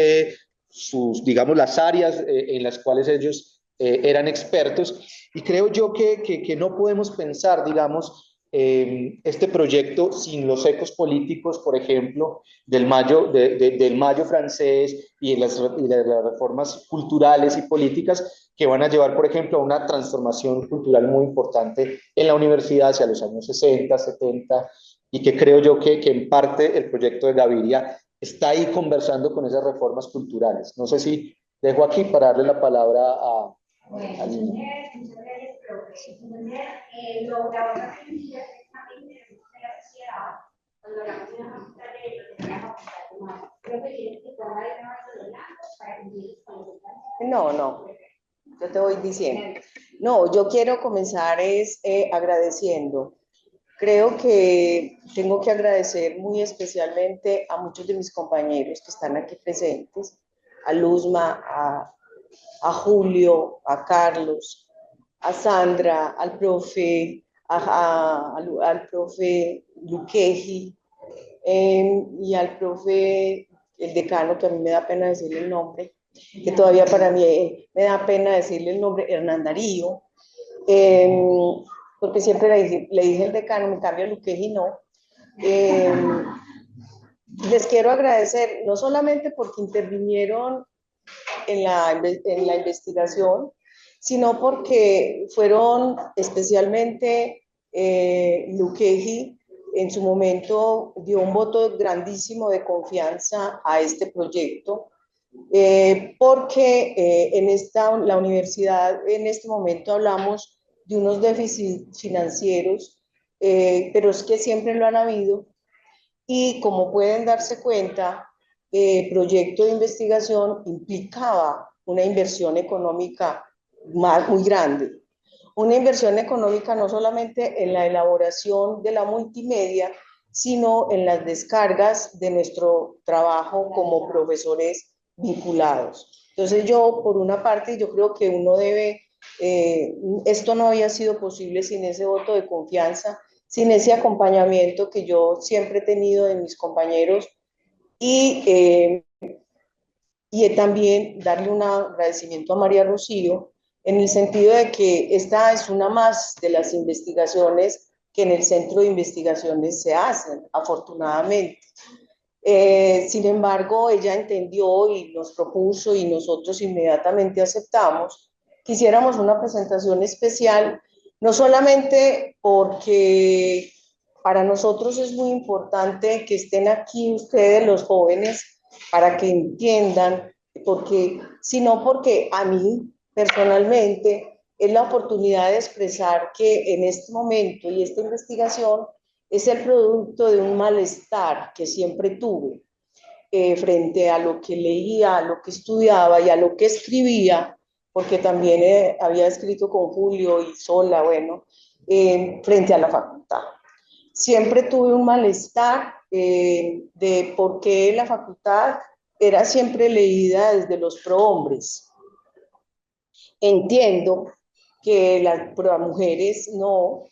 digamos, las áreas en las cuales ellos eran expertos. Y creo yo que no podemos pensar, digamos, este proyecto sin los ecos políticos, por ejemplo, del Mayo francés y las reformas culturales y políticas que van a llevar, por ejemplo, a una transformación cultural muy importante en la universidad hacia los años 60, 70, y que creo yo que en parte el proyecto de Gaviria está ahí conversando con esas reformas culturales. No sé si dejo aquí para darle la palabra a Lina. Muchas gracias, profe. La otra pregunta es también de la sociedad, cuando hablamos de una facultad de la facultad de humanas. Creo que tienes que tomar el nombre de Orlando para cumplir con los detalles. No, yo te voy diciendo. No, yo quiero comenzar agradeciendo. Creo que tengo que agradecer muy especialmente a muchos de mis compañeros que están aquí presentes, a Luzma, a Julio, a Carlos, a Sandra, al profe, al profe Luqueji, y al profe, el decano, que a mí me da pena decirle el nombre, que todavía para mí me da pena decirle el nombre, Hernán Darío, porque siempre le dije el decano, me cambio Luqueji no. Les quiero agradecer, no solamente porque intervinieron en la investigación, sino porque fueron especialmente Luqueji en su momento dio un voto grandísimo de confianza a este proyecto, porque la universidad en este momento hablamos de unos déficits financieros, pero es que siempre lo han habido, y como pueden darse cuenta, el proyecto de investigación implicaba una inversión económica muy grande. Una inversión económica no solamente en la elaboración de la multimedia, sino en las descargas de nuestro trabajo como profesores vinculados. Entonces yo, por una parte, yo creo que uno debe, esto no había sido posible sin ese voto de confianza, sin ese acompañamiento que yo siempre he tenido de mis compañeros, y también darle un agradecimiento a María Rocío en el sentido de que esta es una más de las investigaciones que en el centro de investigaciones se hacen, afortunadamente. Sin embargo, ella entendió y nos propuso, y nosotros inmediatamente aceptamos que hiciéramos una presentación especial, no solamente porque para nosotros es muy importante que estén aquí ustedes, los jóvenes, para que entiendan, sino porque a mí personalmente es la oportunidad de expresar que en este momento y esta investigación es el producto de un malestar que siempre tuve, frente a lo que leía, a lo que estudiaba y a lo que escribía, porque también había escrito con Julio y sola, bueno, frente a la facultad. Siempre tuve un malestar de por qué la facultad era siempre leída desde los prohombres. Entiendo que las mujeres no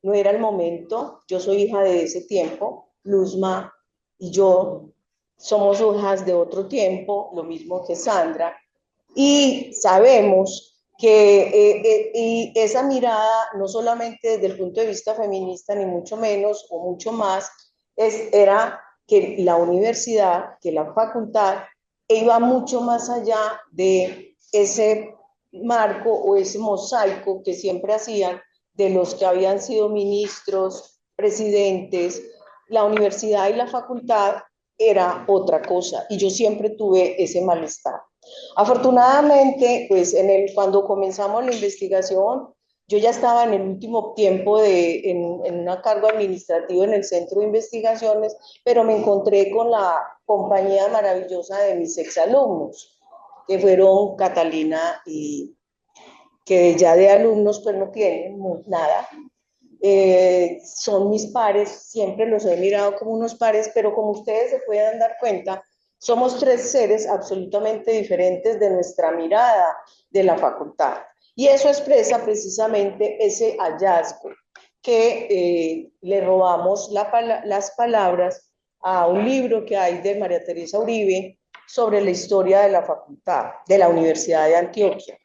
era el momento. Yo soy hija de ese tiempo, Luzma y yo somos hijas de otro tiempo, lo mismo que Sandra, y sabemos que y esa mirada, no solamente desde el punto de vista feminista, ni mucho menos o mucho más, era que la universidad, que la facultad, iba mucho más allá de ese marco o ese mosaico que siempre hacían de los que habían sido ministros, presidentes. La universidad y la facultad era otra cosa, y yo siempre tuve ese malestar. Afortunadamente, pues cuando comenzamos la investigación, yo ya estaba en el último tiempo en un cargo administrativo en el centro de investigaciones, pero me encontré con la compañía maravillosa de mis exalumnos, que fueron Catalina, y que ya de alumnos pues no tienen nada. Son mis pares, siempre los he mirado como unos pares, pero como ustedes se pueden dar cuenta, somos tres seres absolutamente diferentes de nuestra mirada de la facultad. Y eso expresa precisamente ese hallazgo que le robamos las palabras a un libro que hay de María Teresa Uribe, sobre la historia de la facultad, de la Universidad de Antioquia.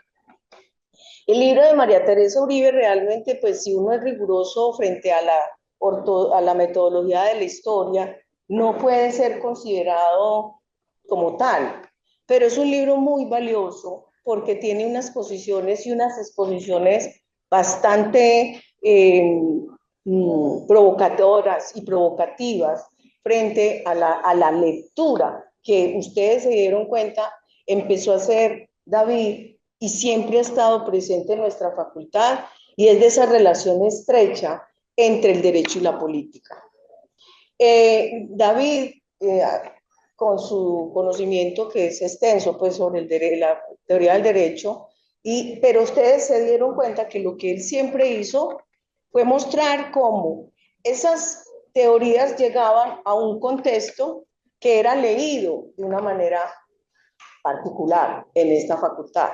El libro de María Teresa Uribe realmente, pues si uno es riguroso frente a la metodología de la historia, no puede ser considerado como tal, pero es un libro muy valioso porque tiene unas posiciones y unas exposiciones bastante provocadoras y provocativas frente a la lectura que ustedes se dieron cuenta empezó a hacer David y siempre ha estado presente en nuestra facultad y es de esa relación estrecha entre el derecho y la política. David, con su conocimiento que es extenso pues, sobre la teoría del derecho, pero ustedes se dieron cuenta que lo que él siempre hizo fue mostrar cómo esas teorías llegaban a un contexto que era leído de una manera particular en esta facultad.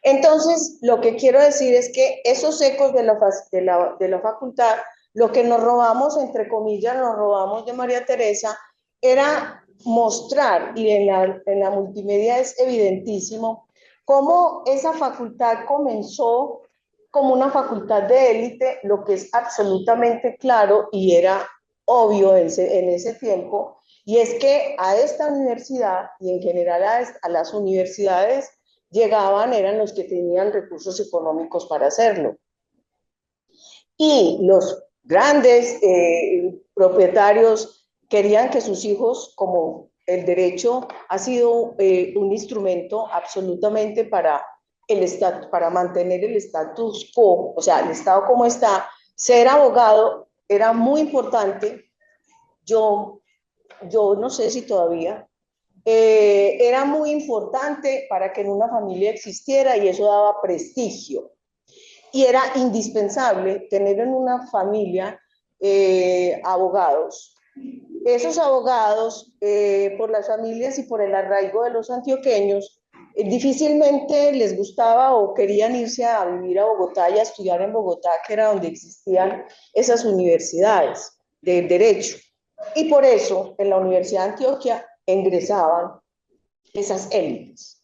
Entonces, lo que quiero decir es que esos ecos de la facultad, lo que nos robamos, entre comillas, nos robamos de María Teresa, era mostrar, y en la multimedia es evidentísimo, cómo esa facultad comenzó como una facultad de élite, lo que es absolutamente claro y era obvio en ese tiempo, y es que a esta universidad y en general a las universidades llegaban, eran los que tenían recursos económicos para hacerlo. Y los grandes propietarios querían que sus hijos, como el derecho ha sido un instrumento absolutamente para para mantener el status quo, o sea, el Estado como está, ser abogado era muy importante. Yo no sé si todavía, era muy importante para que en una familia existiera y eso daba prestigio. Y era indispensable tener en una familia abogados. Esos abogados, por las familias y por el arraigo de los antioqueños, difícilmente les gustaba o querían irse a vivir a Bogotá y a estudiar en Bogotá, que era donde existían esas universidades de derecho. Y por eso en la Universidad de Antioquia ingresaban esas élites.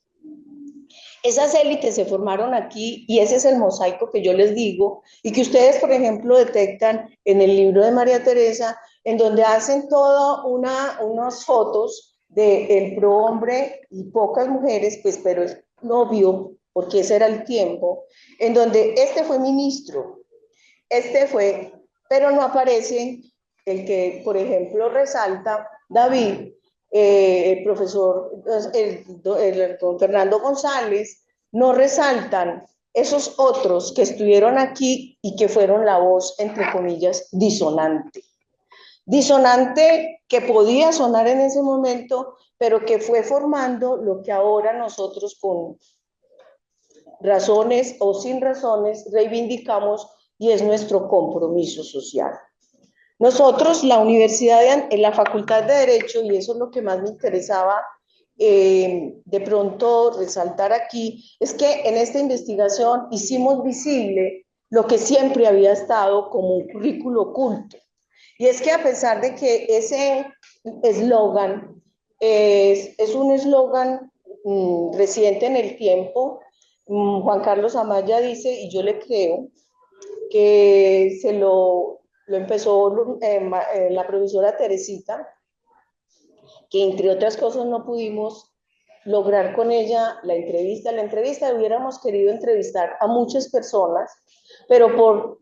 Esas élites se formaron aquí y ese es el mosaico que yo les digo y que ustedes, por ejemplo, detectan en el libro de María Teresa, en donde hacen todas unas fotos del prohombre y pocas mujeres, pues, pero es obvio, porque ese era el tiempo, en donde este fue ministro, pero no aparece el que, por ejemplo, resalta David, el profesor, el don Fernando González, no resaltan esos otros que estuvieron aquí y que fueron la voz, entre comillas, disonante. Disonante que podía sonar en ese momento, pero que fue formando lo que ahora nosotros con razones o sin razones reivindicamos y es nuestro compromiso social. Nosotros, la universidad, en la Facultad de Derecho, y eso es lo que más me interesaba de pronto resaltar aquí, es que en esta investigación hicimos visible lo que siempre había estado como un currículo oculto. Y es que a pesar de que ese eslogan es un eslogan reciente en el tiempo, Juan Carlos Amaya dice, y yo le creo, que lo empezó la profesora Teresita, que entre otras cosas no pudimos lograr con ella la entrevista. La entrevista hubiéramos querido entrevistar a muchas personas, pero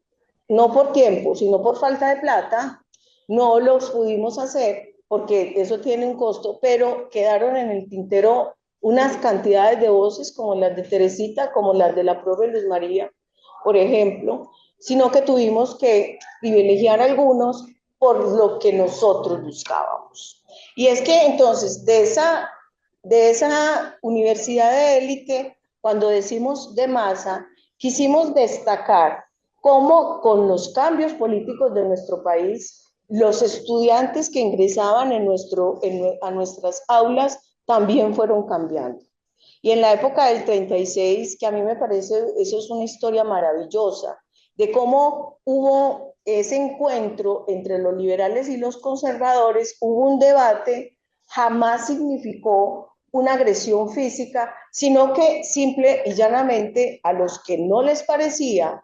no por tiempo, sino por falta de plata, no los pudimos hacer porque eso tiene un costo, pero quedaron en el tintero unas cantidades de voces como las de Teresita, como las de la profe Luz María, por ejemplo, sino que tuvimos que privilegiar a algunos por lo que nosotros buscábamos. Y es que entonces de esa universidad de élite, cuando decimos de masa, quisimos destacar cómo con los cambios políticos de nuestro país, los estudiantes que ingresaban a nuestras aulas también fueron cambiando. Y en la época del 36, que a mí me parece, eso es una historia maravillosa, de cómo hubo ese encuentro entre los liberales y los conservadores, hubo un debate jamás significó una agresión física, sino que simple y llanamente a los que no les parecía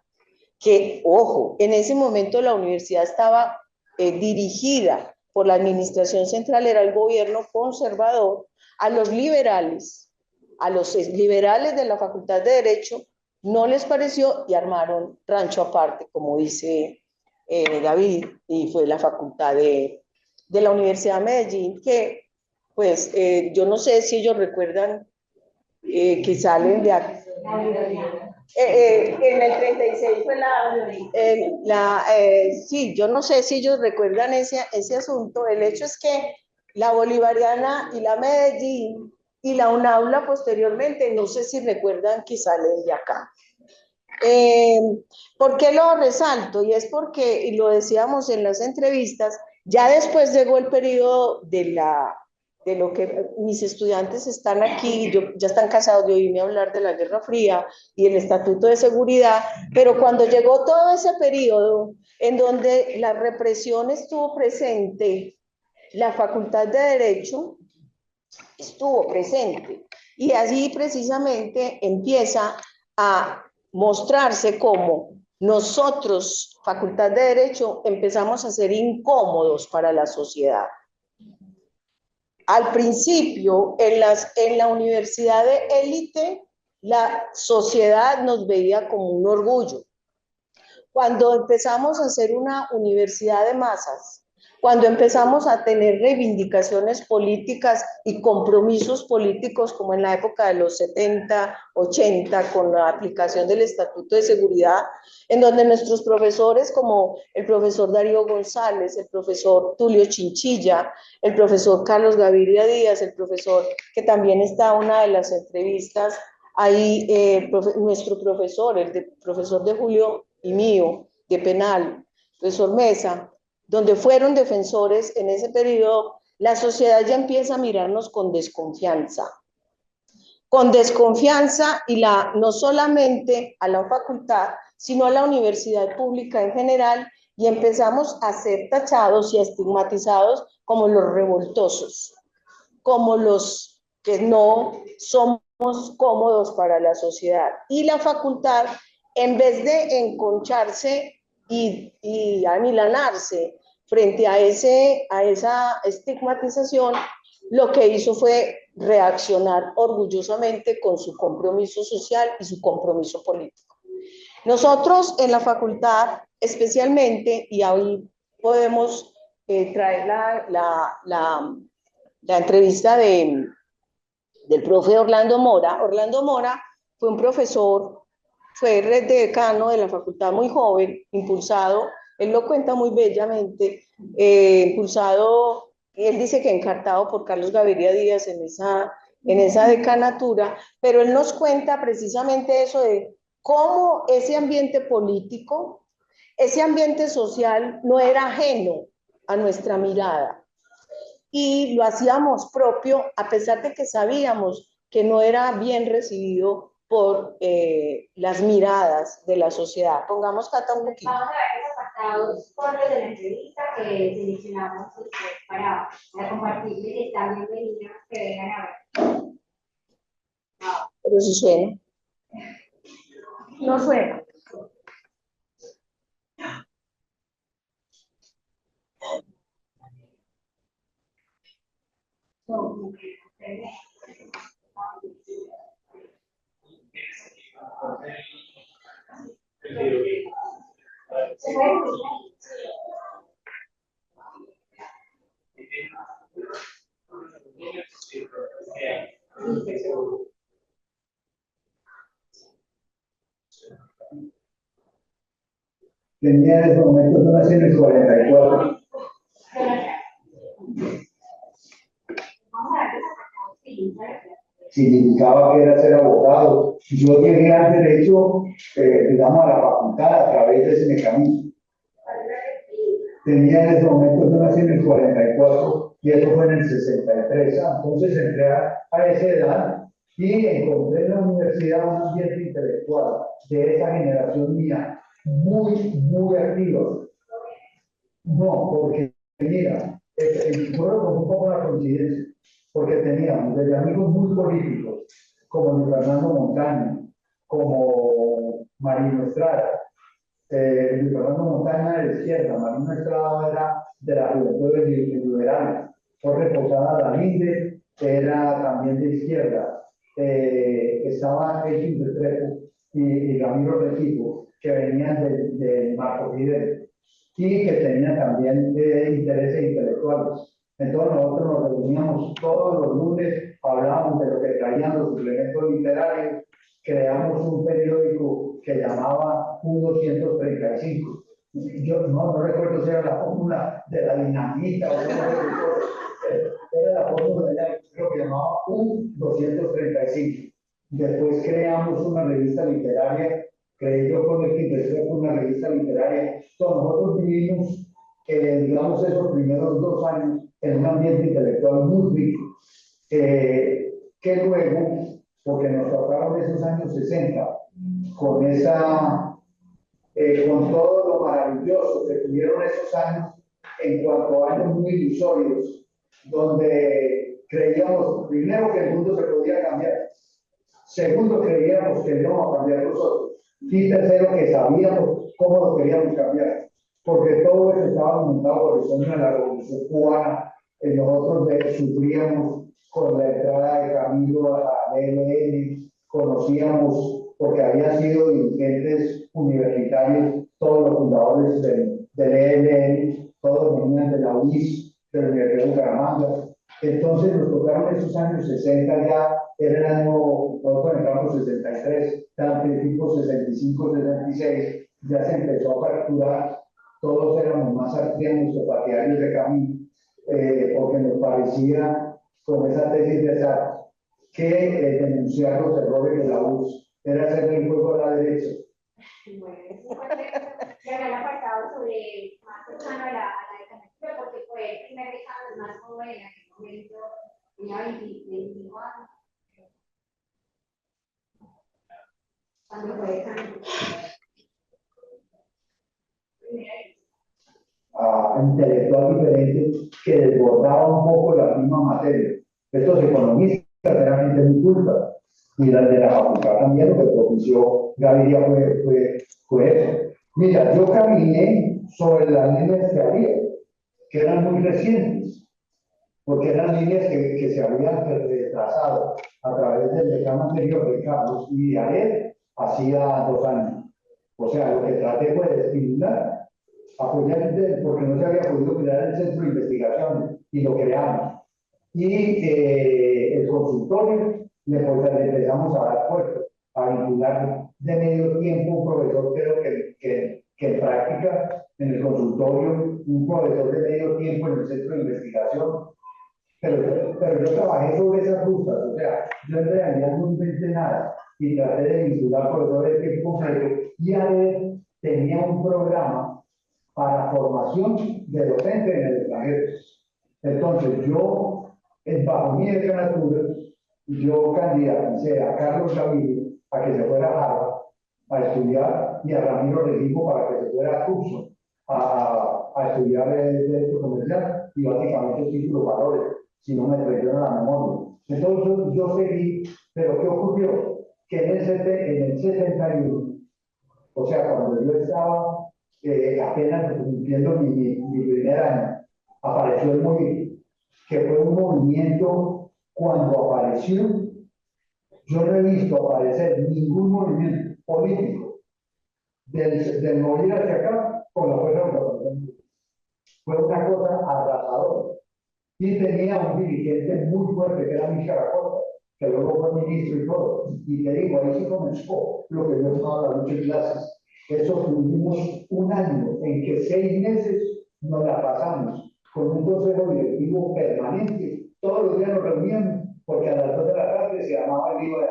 que, ojo, en ese momento la universidad estaba dirigida por la administración central, era el gobierno conservador, a los liberales de la Facultad de Derecho, no les pareció y armaron rancho aparte, como dice David, y fue la Facultad de la Universidad de Medellín, que pues yo no sé si ellos recuerdan que salen de aquí. En el 36 fue sí, yo no sé si ellos recuerdan ese asunto. El hecho es que la Bolivariana y la Medellín y la UNAULA posteriormente, no sé si recuerdan que salen de acá. ¿Por qué lo resalto? Y es porque, y lo decíamos en las entrevistas, ya después llegó el periodo de lo que mis estudiantes están aquí, ya están cansados de oírme hablar de la Guerra Fría y el Estatuto de Seguridad, pero cuando llegó todo ese periodo en donde la represión estuvo presente, la Facultad de Derecho estuvo presente. Y allí precisamente empieza a mostrarse cómo nosotros, Facultad de Derecho, empezamos a ser incómodos para la sociedad. Al principio, en la universidad de élite, la sociedad nos veía como un orgullo. Cuando empezamos a hacer una universidad de masas, cuando empezamos a tener reivindicaciones políticas y compromisos políticos, como en la época de los 70, 80, con la aplicación del Estatuto de Seguridad, en donde nuestros profesores, como el profesor Darío González, el profesor Tulio Chinchilla, el profesor Carlos Gaviria Díaz, el profesor que también está en una de las entrevistas, ahí nuestro profesor, profesor de Julio y mío, de penal, profesor Mesa, donde fueron defensores en ese periodo, la sociedad ya empieza a mirarnos con desconfianza. Con desconfianza y no solamente a la facultad, sino a la universidad pública en general, y empezamos a ser tachados y estigmatizados como los revoltosos, como los que no somos cómodos para la sociedad. Y la facultad, en vez de enconcharse y amilanarse frente a esa estigmatización, lo que hizo fue reaccionar orgullosamente con su compromiso social y su compromiso político. Nosotros en la facultad, especialmente, y ahí podemos traer la entrevista del profe Orlando Mora. Orlando Mora fue un profesor, fue decano de la facultad muy joven, impulsado, él lo cuenta muy bellamente, impulsado, él dice que encartado por Carlos Gaviria Díaz en esa decanatura, pero él nos cuenta precisamente eso de cómo ese ambiente político, ese ambiente social no era ajeno a nuestra mirada. Y lo hacíamos propio a pesar de que sabíamos que no era bien recibido por las miradas de la sociedad. Pongamos, Cata, un poquito. Vamos a ver los apartados cortos de la entrevista que seleccionamos para compartirles. Están bienvenidos que vengan a ver. Pero si suena. No suena. Tenía en ese momento, yo nací en el 44. Significaba que era ser abogado. Yo llegué al derecho, digamos, a la facultad a través de ese mecanismo. Tenía en ese momento, yo nací en el 44 y eso fue en el 63. Entonces entré a esa edad y encontré en la universidad un ambiente intelectual de esa generación mía, muy, muy activo. No, porque mira, Fue un poco una coincidencia, porque teníamos desde amigos muy políticos, como Luis Fernando Montaño, como Marino Estrada. Luis Fernando Montaña de la izquierda, Marino Estrada era de la Juventud Liberal, Jorge Posada Dalinde era también de izquierda, estaba Elkin Restrepo y Ramiro Recibo, que venían de Marco Fidel y que tenían también intereses intelectuales. Entonces nosotros nos reuníamos todos los lunes, hablábamos de lo que traían los suplementos literarios, creamos un periódico que llamaba U235. Yo no recuerdo si era la fórmula de la dinamita o no recuerdo, era la fórmula de lo que llamaba U235. Después creamos una revista literaria, creí yo con el que empecé una revista literaria. Entonces nosotros vivimos, digamos, esos primeros 2 años en un ambiente intelectual muy rico, que luego, porque nos tocaron esos años 60, con con todo lo maravilloso que tuvieron esos años en cuanto a años muy ilusorios, donde creíamos, primero, que el mundo se podía cambiar, segundo, creíamos que íbamos a cambiar nosotros, y tercero, que sabíamos cómo lo queríamos cambiar, porque todo eso estaba montado por el sueño de la Revolución Cubana. Nosotros sufríamos con la entrada de Camilo a la ELN, conocíamos, porque habían sido dirigentes universitarios, todos los fundadores del ELN, todos venían de la UIS, de la Universidad de Bucaramanga. Entonces nos tocaron esos años 60 ya, era el año, nosotros entramos 63, tanto tipo 65, 66, ya se empezó a fracturar, todos éramos más artianos que partidarios de Camilo, porque nos parecía, con esa tesis de Sartre, que denunciar los errores de la URSS era hacer el juego a la derecha. Bueno, ya me han apartado sobre más cercano a la literatura, porque fue el primer decano más joven en aquel momento, tenía 25 años. Cuando fue decano. Intelectual diferente que desbordaba un poco la misma materia. Estos economistas eran gente muy culta, y las de la facultad también, lo que propició Gaviria fue eso. Mira, yo caminé sobre las líneas que había, que eran muy recientes, porque eran líneas que se habían trazado a través del decano anterior de Carlos y a él hacía 2 años. O sea, lo que traté fue de estimular, apoyar, porque no se había podido crear el centro de investigación y lo creamos. Y el consultorio le empezamos a dar puerto, a vincular de medio tiempo un profesor, creo que en práctica, en el consultorio, un profesor de medio tiempo en el centro de investigación. Pero yo trabajé sobre esas rutas, o sea, yo en realidad no inventé nada y traté de vincular profesores de tiempo completo, y a él tenía un programa para formación de docentes en el extranjero. Entonces yo, bajo mi decanatura, yo candidaticé a Carlos Gaviria a que se fuera a Harvard a estudiar, y a Ramiro Recibo para que se fuera a curso a estudiar el derecho comercial y básicamente títulos valores, si no me traiciona la memoria. Entonces yo seguí, pero ¿qué ocurrió? Que en el 71, o sea, cuando yo estaba apenas cumpliendo mi primer año, apareció el movimiento, que fue un movimiento. Cuando apareció, yo no he visto aparecer ningún movimiento político del morir hacia acá con la fuerza de la. Fue una cosa arrasadora. Y tenía un dirigente muy fuerte, que era Michel Aracota, que luego fue ministro y todo. Y te digo, ahí sí comenzó lo que yo llamaba la lucha de clases. Eso tuvimos un año en que 6 meses nos la pasamos con un consejo directivo permanente. Todos los días nos reuníamos, porque a las 2 de la tarde se llamaba el libro de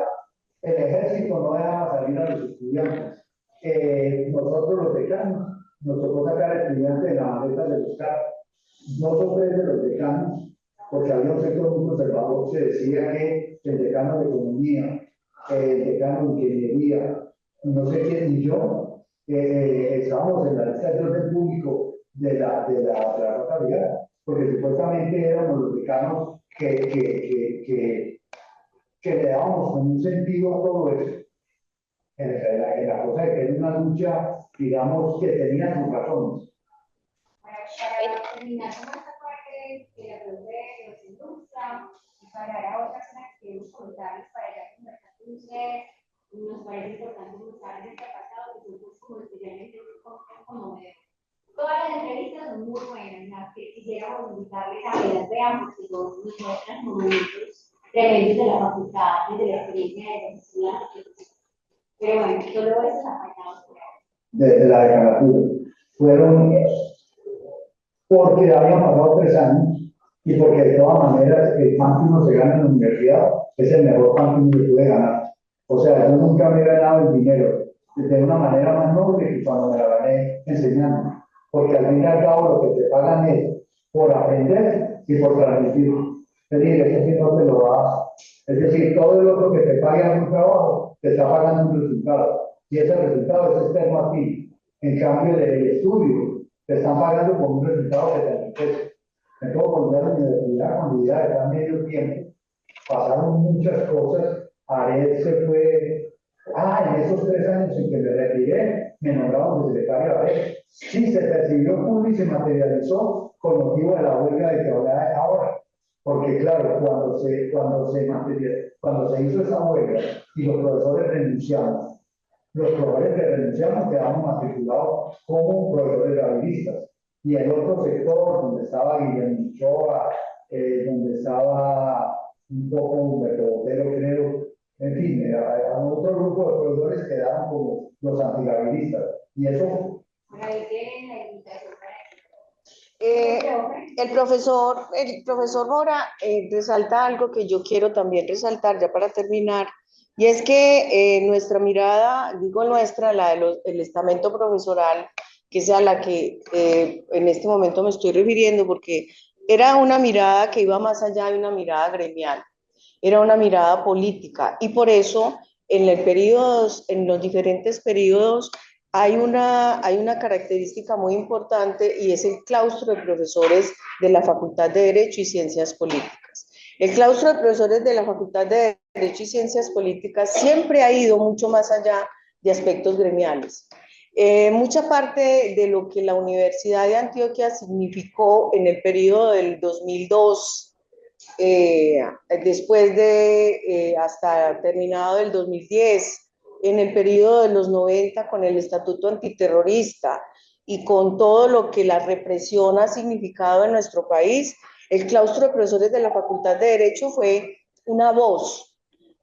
el ejército no dejaba salir a los estudiantes. Nosotros los decanos nos tocó sacar al estudiante de la maleta de los carros. 2 o 3 de los decanos, porque había un sector muy conservador, se decía que el decano de economía, el decano de ingeniería, no sé quién, y yo, estábamos en la lista de orden público de la fatalidad, porque supuestamente éramos los decanos que le dábamos con un sentido a todo eso, en la cosa de que era una lucha, digamos, que tenía sus razones. Para terminar con esta parte que la pregunta de los industria, y para ahora otras cosas que queremos contarles para ya conversar con ustedes, nos parece importante mostrar este pasado, que nosotros como especialmente como veo. Todas las entrevistas son muy buenas, las que quisiéramos invitarles a que las vean, porque son nuestros momentos tremendos de la facultad, desde la experiencia de los estudiantes. Pero bueno, solo esos apartados por ahora. De la decanatura. Fueron porque habían pasado 3 años y porque de todas maneras el pan que uno se gana en la universidad es el mejor pan que uno puede ganar. O sea, yo nunca me he ganado el dinero de una manera más noble que cuando me la gané enseñando. Porque al fin y al cabo lo que te pagan es por aprender y por transmitir. Es decir, eso sí no te lo va. Es decir, todo el otro que te paga en un trabajo te está pagando un resultado. Y ese resultado es externo a ti. En cambio, del estudio, te están pagando por un resultado que te enriquece. Me puedo volver a la universidad cuando ya está medio tiempo. Pasaron muchas cosas. Ared se fue. En esos 3 años en que me retiré, me nombraron de secretario de Ared. Sí, se percibió público y se materializó con motivo de la huelga de que hablaba ahora. Porque claro, cuando se hizo esa huelga y los profesores renunciamos, quedamos matriculados como profesores gradualistas. Y el otro sector, donde estaba Guillermo Ochoa, donde estaba un poco Humberto Botero, creo, en fin, otro grupo de profesores quedaban como los antigradualistas. Y eso. Ahí tienen la invitación para El profesor Mora resalta algo que yo quiero también resaltar ya para terminar, y es que nuestra mirada, digo nuestra, la del estamento profesoral, que es a la que en este momento me estoy refiriendo, porque era una mirada que iba más allá de una mirada gremial, era una mirada política, y por eso en los diferentes periodos hay una característica muy importante, y es el claustro de profesores de la Facultad de Derecho y Ciencias Políticas. El claustro de profesores de la Facultad de Derecho y Ciencias Políticas siempre ha ido mucho más allá de aspectos gremiales. Mucha parte de lo que la Universidad de Antioquia significó en el periodo del 2002, después de hasta terminado el 2010, en el periodo de los 90 con el Estatuto Antiterrorista y con todo lo que la represión ha significado en nuestro país, el claustro de profesores de la Facultad de Derecho fue una voz,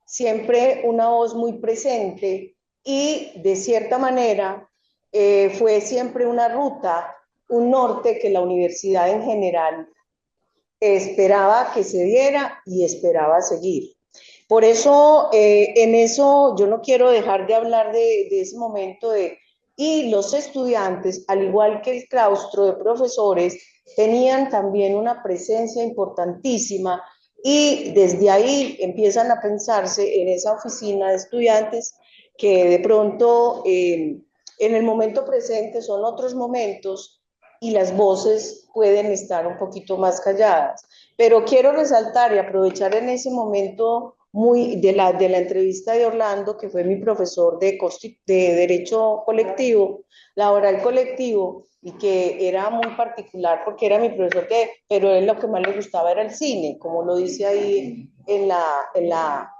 siempre una voz muy presente, y de cierta manera fue siempre una ruta, un norte que la universidad en general esperaba que se diera y esperaba seguir. Por eso, en eso yo no quiero dejar de hablar de ese momento y los estudiantes, al igual que el claustro de profesores, tenían también una presencia importantísima, y desde ahí empiezan a pensarse en esa oficina de estudiantes que de pronto en el momento presente son otros momentos y las voces pueden estar un poquito más calladas. Pero quiero resaltar y aprovechar en ese momento de la entrevista de Orlando, que fue mi profesor de Derecho Colectivo, Laboral Colectivo, y que era muy particular porque era mi profesor, pero él lo que más le gustaba era el cine, como lo dice ahí en la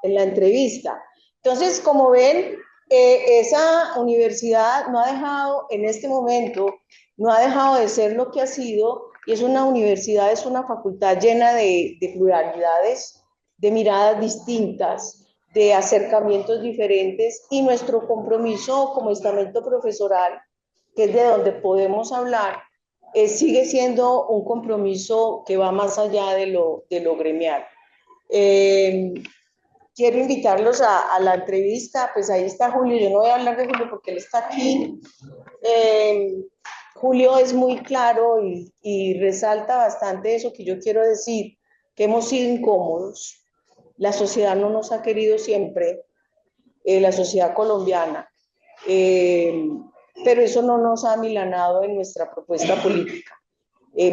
entrevista. Entonces, como ven, esa universidad no ha dejado en este momento, no ha dejado de ser lo que ha sido, y es una universidad, es una facultad llena de pluralidades, de miradas distintas, de acercamientos diferentes, y nuestro compromiso como estamento profesoral, que es de donde podemos hablar, sigue siendo un compromiso que va más allá de lo gremial. Quiero invitarlos a la entrevista, pues ahí está Julio, yo no voy a hablar de Julio porque él está aquí. Julio es muy claro y resalta bastante eso que yo quiero decir, que hemos sido incómodos, la sociedad no nos ha querido siempre, la sociedad colombiana. pero eso no nos ha amilanado en nuestra propuesta política.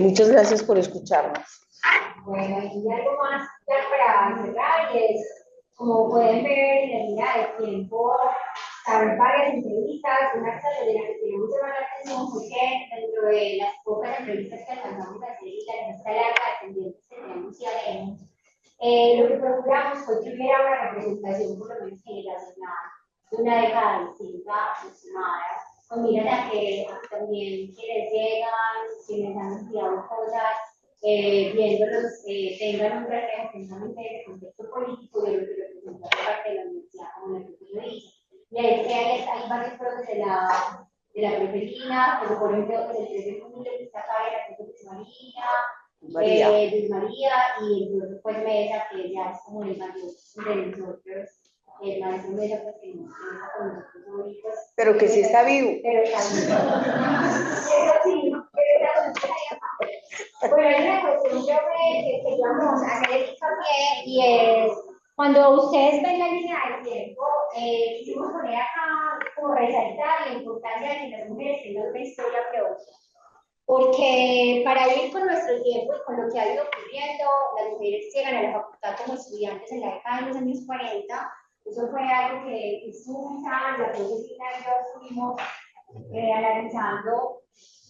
Muchas gracias por escucharnos. Bueno, y algo más ya para cerrar, y es, como pueden ver en la línea de tiempo, hay varias entrevistas, una de las que queremos llamar la atención porque dentro de las pocas entrevistas que alcanzamos a hacer y la lista larga de pendientes que tenemos y haremos, lo que procuramos fue primero una representación por lo menos generacional de una década distinta aproximada, con miras a que también quienes llegan, quienes han estudiado cosas, viéndolos, tengan un reflejo precisamente del contexto político de lo que representa parte de la universidad, como la que yo dije. Y ahí hay varios procesos de la preferina, como por ejemplo el 3 de junio que está acá, la Cruz María, Luis María, y entonces pues Mesa, que ya es como el mayor de nosotros, el maestro Mesa, pues que nos está con nosotros hoy, pues, pero que sí está vivo. Pero está vivo. Eso sí, bueno, hay una cuestión que queríamos hacer hincapié y es, cuando ustedes ven la línea del tiempo, quisimos poner acá como resaltar la importancia de que las mujeres tengan una historia propia. Porque para ir con nuestro tiempo y con lo que ha ido ocurriendo, las mujeres llegan a la facultad como estudiantes en la década de los años 40. Eso fue algo que Susan, la profesora y yo estuvimos analizando.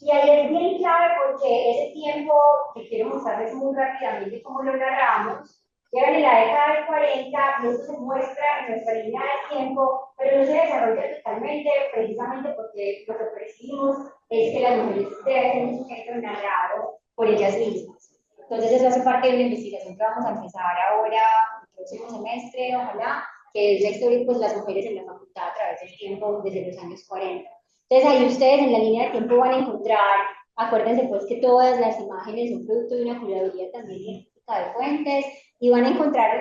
Y ahí es bien clave porque ese tiempo, que quiero mostrarles muy rápidamente cómo lo narramos, llegan en la década del 40 y eso se muestra en nuestra línea de tiempo, pero no se desarrolla totalmente, precisamente porque lo que percibimos es que las mujeres deben ser un sujeto narrado por ellas mismas. Entonces eso hace parte de una investigación que vamos a empezar ahora, el próximo semestre, ojalá, que es la historia de pues, las mujeres en la facultad a través del tiempo desde los años 40. Entonces ahí ustedes en la línea de tiempo van a encontrar, acuérdense pues que todas las imágenes son producto de una curaduría también científica de fuentes, y van a encontrar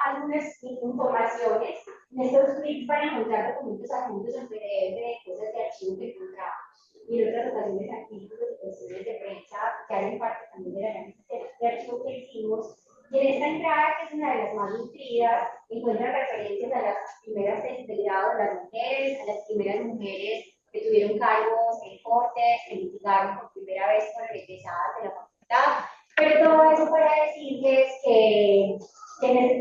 algunas informaciones. En estos clips van a encontrar documentos adjuntos en PDF de cosas de archivo que encontramos, y en otras ocasiones artículos y cuestiones de prensa que hacen parte también del análisis de archivo que hicimos. Y en esta entrada, que es una de las más nutridas, encuentran referencias a las primeras tesis de grado de las mujeres, a las primeras mujeres que tuvieron cargos en cortes, que litigaron por primera vez con egresadas de la facultad, pero todo eso para decirles que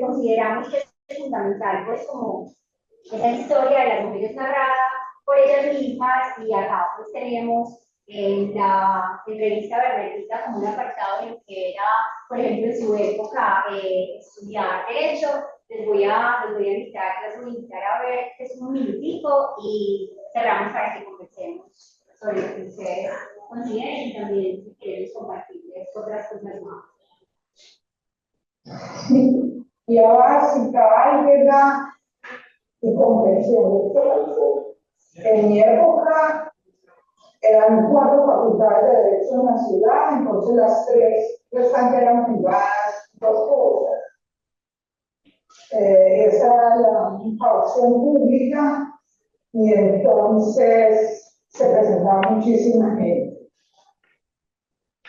consideramos que es fundamental, pues como esa historia de las mujeres narrada por ellas mismas, y acá pues tenemos en la revista Bernardita como un apartado de lo que era, por ejemplo, en su época estudiar Derecho. Les voy a invitar a ver, que es un minutico, y cerramos para que conversemos sobre lo que ustedes consideren y también si quieren compartirles otras cosas más. Y ahora sin ¿verdad? Y convención. En mi época eran 4 facultades de Derecho en la ciudad, entonces las 3 restantes eran privadas, 2 cosas. Esa era la opción pública, y entonces se presentaba muchísima gente.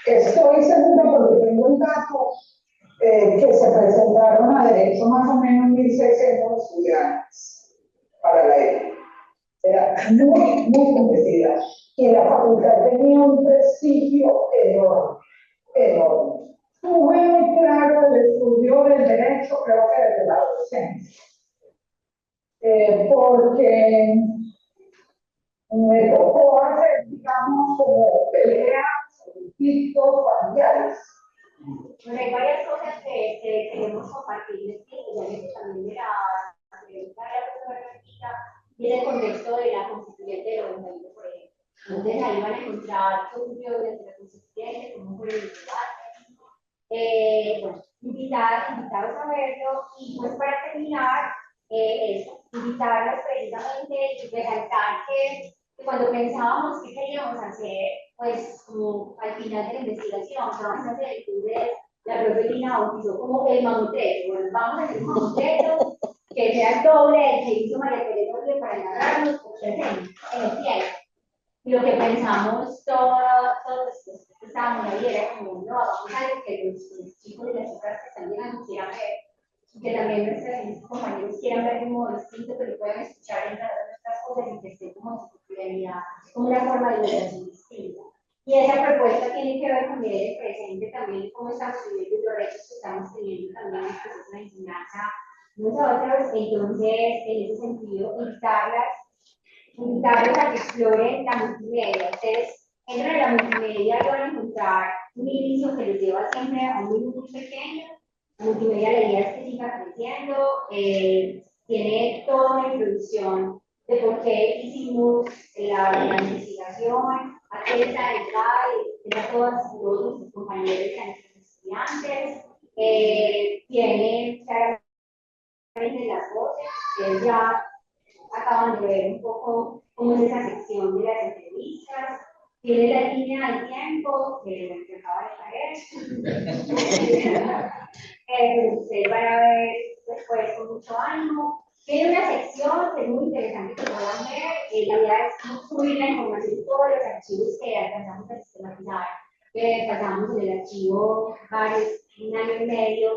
Estoy segura porque tengo el dato que se presentaron a Derecho más o menos 1.600 estudiantes para la época. Era muy, muy competida. Y la facultad tenía un prestigio enorme, enorme. Tuve muy claro el estudio del derecho, creo que desde la adolescencia. Porque me tocó hacer, digamos, como peleas, conflictos familiares. Bueno, hay varias cosas que queremos compartirles, que también de la profesora, y es el contexto de la constituyente de los 90, por ejemplo. Entonces ahí van a encontrar estudios de la constituyente, cómo fue el debate. Bueno, invitados a verlo, y pues para terminar, invitarlos precisamente y resaltar que cuando pensábamos qué queríamos hacer, pues como al final de la investigación, que vamos a hacer el club de la profe Lina bautizó como el mamotreto. Bueno, vamos a hacer un mamotreto que sea el doble del que hizo María Teresa Uribe para ganarnos en el tiempo. Y lo que pensamos todos que estábamos ahí era como, no, vamos a algo que los chicos y las chicas que están llegando quieran ver, y que también nuestros compañeros quieran ver de un modo distinto, que lo puedan escuchar en todas nuestras cosas y que esté como multiculturalidad como una forma de educación distinta. Y esa propuesta tiene que ver con el presente también, cómo estamos viviendo los retos que estamos teniendo también en el proceso de enseñanza nosotros. Entonces, en ese sentido, invitarlos a que exploren la multimedia. Ustedes entran en la multimedia y van a encontrar un inicio que les lleva siempre a un menú muy pequeño. La multimedia, la idea es que siga creciendo, tiene toda una introducción de por qué hicimos la investigación, a qué está dedicada, y a todos nuestros compañeros y a nuestros estudiantes. Tiene claramente las voces, que ya acaban de ver un poco cómo es esa sección de las entrevistas. Tiene la línea del tiempo, que acaba de caer. Pero ustedes van a ver después con mucho ánimo. Tiene una sección que es muy interesante que puedan ver. La idea es subir la información de todos los archivos que alcanzamos a sistematizar. Pasamos en el archivo un año y medio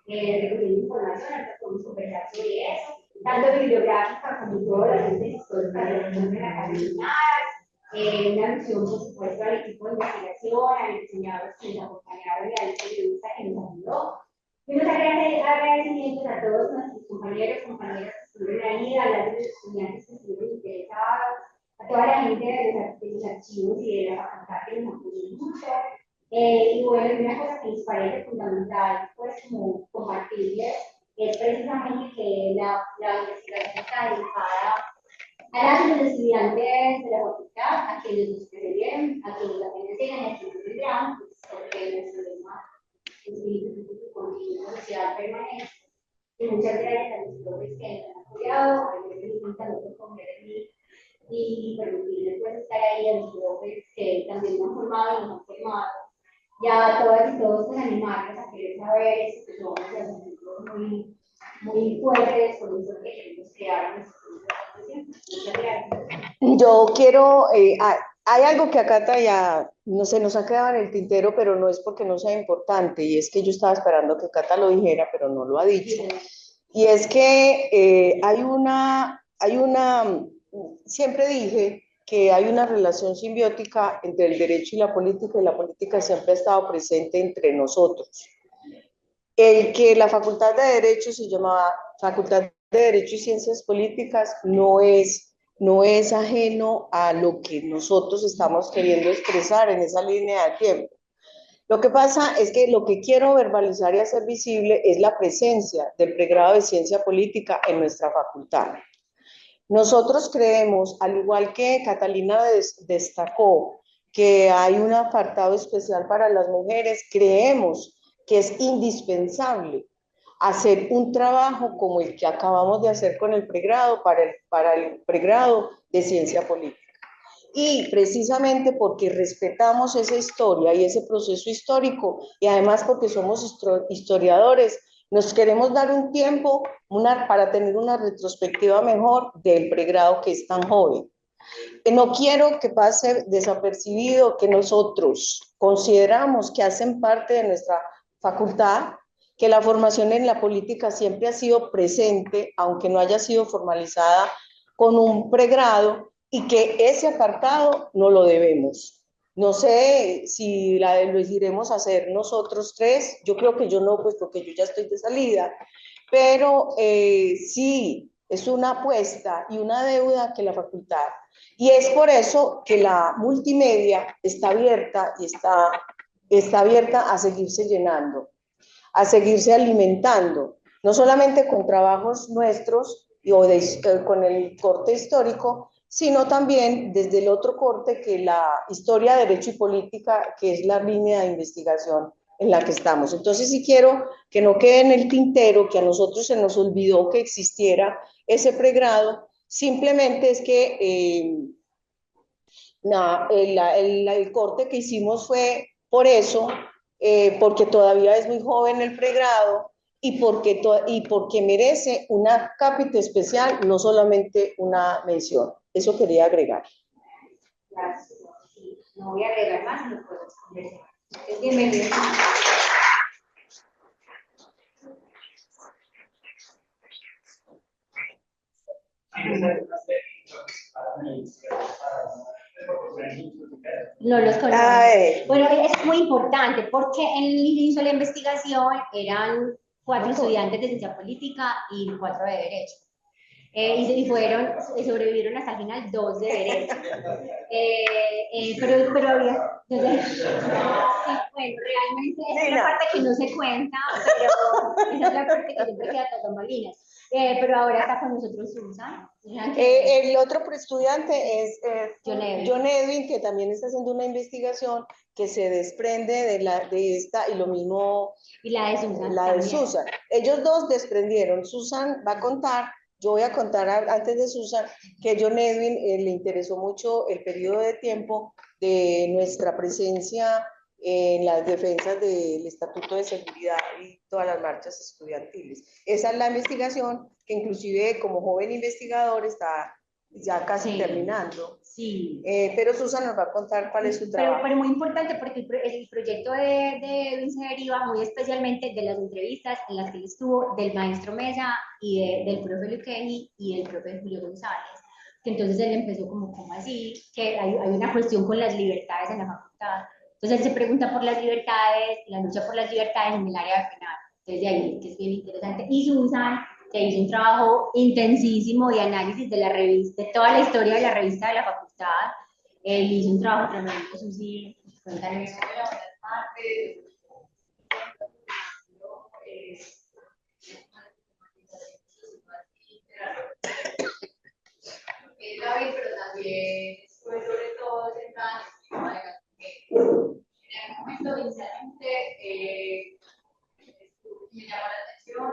recogiendo información, ahora podemos conversar sobre eso, tanto bibliográfica como todas las fuentes históricas de las fuentes académicas, una mención, por supuesto, al equipo de investigación, a los diseñadores que nos acompañaron y al periodista que nos ayudó. Y unos agradecimientos a todos nuestros compañeras que estuvieron ahí, a los estudiantes que estuvieron interesados, a toda la gente de los archivos y de la facultad que nos apoyó mucho. Y bueno, una cosa que nos parece fundamental, pues, como compartirles, es precisamente que la investigación está dedicada a los estudiantes de la facultad, a quienes nos precedieron, a quienes apenas llegan y a quienes vendrán, pues, porque nuestro lema espíritu continuo social permanece. Y muchas gracias a los profes que nos han apoyado, a los que nos han convertir y permitirles, pues, estar ahí, a los profes que también nos han formado y nos han formado. Y a todas y todos, pues, animarles a querer saber esto, que somos muy, muy fuertes por eso que queremos crear. Muchas gracias. Yo quiero, hay algo que acá ya no se nos ha quedado en el tintero, pero no es porque no sea importante, y es que yo estaba esperando que Cata lo dijera, pero no lo ha dicho. Y es que siempre dije que hay una relación simbiótica entre el derecho y la política siempre ha estado presente entre nosotros. El que la Facultad de Derecho se llamaba Facultad de Derecho y Ciencias Políticas no es ajeno a lo que nosotros estamos queriendo expresar en esa línea de tiempo. Lo que pasa es que lo que quiero verbalizar y hacer visible es la presencia del pregrado de Ciencia Política en nuestra facultad. Nosotros creemos, al igual que Catalina destacó, que hay un apartado especial para las mujeres, creemos que es indispensable hacer un trabajo como el que acabamos de hacer con el pregrado, para el pregrado de Ciencia Política. Y precisamente porque respetamos esa historia y ese proceso histórico, y además porque somos historiadores, nos queremos dar un tiempo para tener una retrospectiva mejor del pregrado que es tan joven. No quiero que pase desapercibido que nosotros consideramos que hacen parte de nuestra facultad, que la formación en la política siempre ha sido presente, aunque no haya sido formalizada con un pregrado, y que ese apartado no lo debemos. No sé si lo iremos a hacer nosotros tres, yo creo que yo no, pues porque yo ya estoy de salida, pero sí, es una apuesta y una deuda que la facultad, y es por eso que la multimedia está abierta y está abierta a seguirse llenando, a seguirse alimentando, no solamente con trabajos nuestros con el corte histórico, sino también desde el otro corte, que la historia, derecho y política, que es la línea de investigación en la que estamos. Entonces sí quiero que no quede en el tintero que a nosotros se nos olvidó que existiera ese pregrado, simplemente es que el corte que hicimos fue por eso, porque todavía es muy joven el pregrado y porque merece una cápita especial, no solamente una mención. Eso quería agregar. Gracias. Sí, no voy a agregar más y nos podemos conversar. Es bienvenido. No los conozco. Ay. Bueno, es muy importante porque en el inicio de la investigación eran 4 estudiantes de ciencia política y 4 de derecho. Sobrevivieron hasta el final 2 de derecho. Pero había, sí, bueno, realmente esa es la parte que no se cuenta, pero esa es la parte que siempre queda tras bambalinas. Pero ahora está con nosotros Susan. El otro estudiante es John Edwin, que también está haciendo una investigación que se desprende de esta, y lo mismo y la de Susan. la de Susan. Ellos dos desprendieron. Susan va a contar, yo voy a contar antes de Susan, que John Edwin le interesó mucho el periodo de tiempo de nuestra presencia en las defensas del Estatuto de Seguridad y todas las marchas estudiantiles. Esa es la investigación que inclusive como joven investigador está ya casi terminando. Sí. Pero Susan nos va a contar cuál es su trabajo. Pero muy importante porque el proyecto de Edwin se deriva muy especialmente de las entrevistas en las que él estuvo del maestro Mesa y del profe Luqueñi y del profe Julio González. Que entonces él empezó como así, que hay una cuestión con las libertades en la facultad. Entonces él se pregunta por las libertades, la lucha por las libertades en el área penal. Entonces de ahí que es bien interesante. Y Susan que hizo un trabajo intensísimo de análisis de la revista, de toda la historia de la revista de la facultad. Él hizo un trabajo tremendo, Susi, cuéntanos. David, pero también fue sobre todo centrada en el tema de las mujeres. En algún momento, inicialmente, me llamó la atención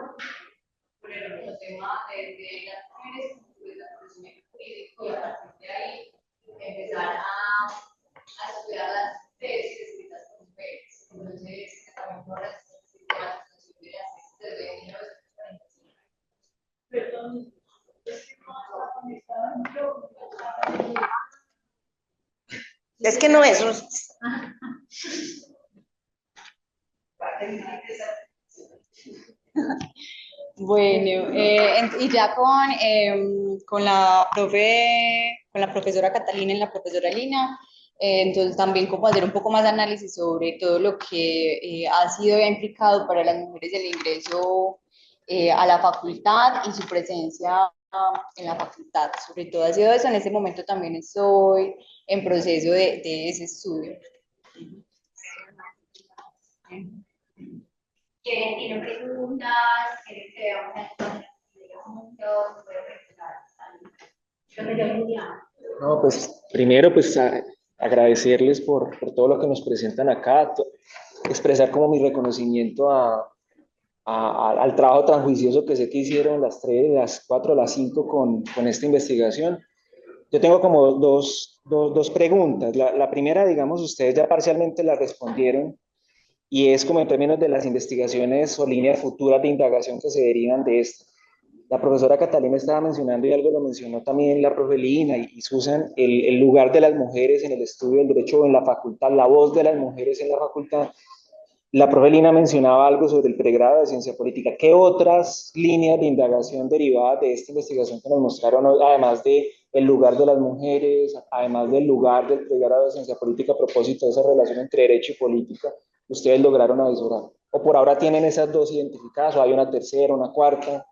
por el tema de las mujeres, incluido el conocimiento jurídico, y a partir de ahí empezar a estudiar las tesis escritas por mujeres. Entonces, también por las situaciones de las tesis desde 1945. Perdón. Es que no es un... Bueno, y ya con la profesora Catalina y la profesora Lina, entonces también como hacer un poco más de análisis sobre todo lo que ha sido ya implicado para las mujeres el ingreso a la facultad y su presencia en la facultad. Sobre todo ha sido eso, en este momento también estoy en proceso de ese estudio. ¿Tienen preguntas? ¿Quieren que veamos juntos? No, pues primero pues agradecerles por todo lo que nos presentan acá, expresar como mi reconocimiento al trabajo tan juicioso que sé que hicieron las 3, las 4, las 5 con esta investigación. Yo tengo como dos preguntas. La primera, digamos, ustedes ya parcialmente la respondieron, y es como en términos de las investigaciones o líneas futuras de indagación que se derivan de esto. La profesora Catalina estaba mencionando, y algo lo mencionó también la profe Lina y Susan, el lugar de las mujeres en el estudio del derecho en la facultad, la voz de las mujeres en la facultad. La profe Lina mencionaba algo sobre el pregrado de ciencia política. ¿Qué otras líneas de indagación derivadas de esta investigación que nos mostraron, además de el lugar de las mujeres, además del lugar del pregrado de ciencia política a propósito de esa relación entre derecho y política, ustedes lograron avisorar? ¿O por ahora tienen esas dos identificadas, o hay una tercera, una cuarta?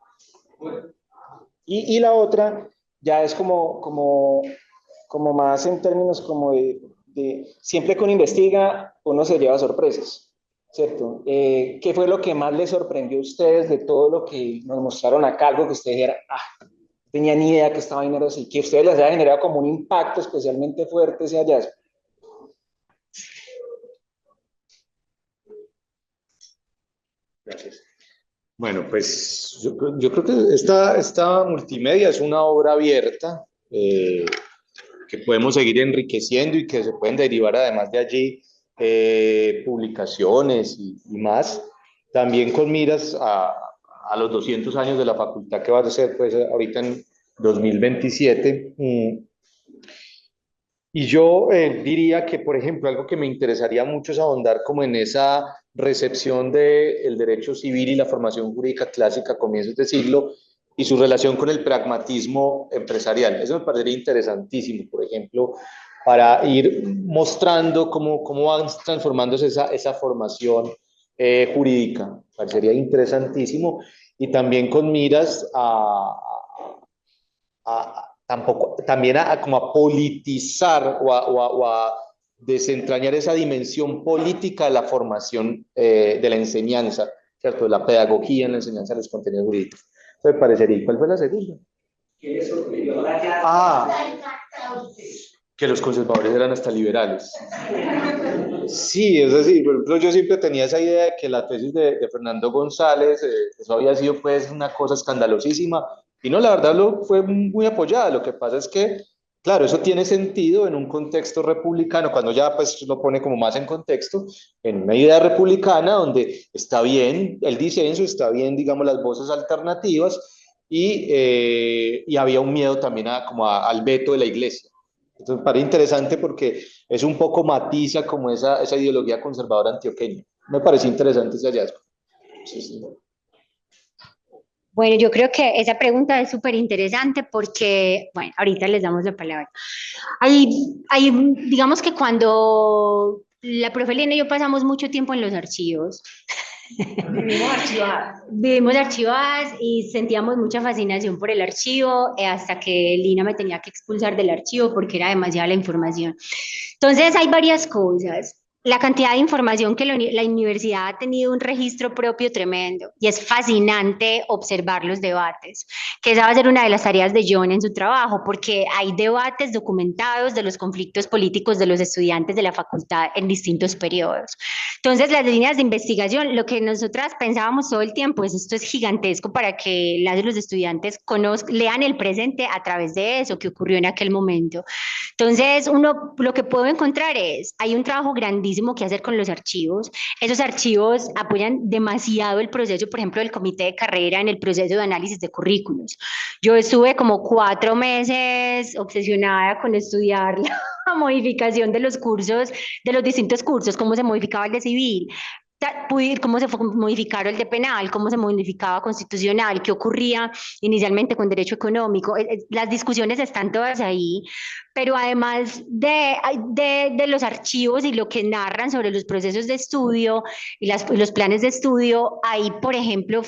Y la otra ya es como más en términos como de siempre que uno investiga, uno se lleva sorpresas, ¿cierto? ¿Qué fue lo que más les sorprendió a ustedes de todo lo que nos mostraron acá? Algo que ustedes dijeran, no tenía ni idea que esta vaina era así, que a ustedes les haya generado como un impacto especialmente fuerte ese hallazgo. Gracias. Bueno, pues yo creo que esta multimedia es una obra abierta que podemos seguir enriqueciendo y que se pueden derivar además de allí publicaciones y más, también con miras a los 200 años de la facultad que va a ser pues ahorita en 2027. Y yo diría que, por ejemplo, algo que me interesaría mucho es ahondar como en esa recepción del derecho civil y la formación jurídica clásica a comienzos de siglo y su relación con el pragmatismo empresarial. Eso me parecería interesantísimo. Por ejemplo, para ir mostrando cómo va transformándose esa formación jurídica. Parecería interesantísimo y también con miras también como a politizar o a desentrañar esa dimensión política de la formación de la enseñanza, ¿cierto? De la pedagogía en la enseñanza de los contenidos jurídicos. Entonces, parecería, ¿cuál fue la segunda? Que los conservadores eran hasta liberales. Sí, es así. Por ejemplo, yo siempre tenía esa idea de que la tesis de Fernando González, eso había sido pues una cosa escandalosísima, y no, la verdad fue muy apoyada. Lo que pasa es que, claro, eso tiene sentido en un contexto republicano, cuando ya pues lo pone como más en contexto, en una idea republicana donde está bien el disenso, está bien, digamos, las voces alternativas, y había un miedo también al veto de la iglesia. Entonces me parece interesante porque es un poco matiza como esa ideología conservadora antioqueña. Me parece interesante ese hallazgo. Sí, sí. Bueno, yo creo que esa pregunta es súper interesante porque, bueno, ahorita les damos la palabra. Digamos que cuando la profe Lina y yo pasamos mucho tiempo en los archivos. Vivimos archivadas y sentíamos mucha fascinación por el archivo hasta que Lina me tenía que expulsar del archivo porque era demasiada la información. Entonces hay varias cosas. La cantidad de información que la universidad ha tenido un registro propio tremendo y es fascinante observar los debates, que esa va a ser una de las tareas de John en su trabajo, porque hay debates documentados de los conflictos políticos de los estudiantes de la facultad en distintos periodos. Entonces, las líneas de investigación, lo que nosotras pensábamos todo el tiempo es esto es gigantesco para que los estudiantes lean el presente a través de eso que ocurrió en aquel momento. Entonces, lo que puedo encontrar hay un trabajo grandísimo que hacer con los archivos. Esos archivos apoyan demasiado el proceso, por ejemplo, del comité de carrera en el proceso de análisis de currículos. Yo estuve como 4 meses obsesionada con estudiar la modificación de los cursos, de los distintos cursos, cómo se modificaba el de civil, cómo se modificaron el de penal, cómo se modificaba constitucional, qué ocurría inicialmente con derecho económico. Las discusiones están todas ahí, pero además de los archivos y lo que narran sobre los procesos de estudio y los planes de estudio, hay, por ejemplo,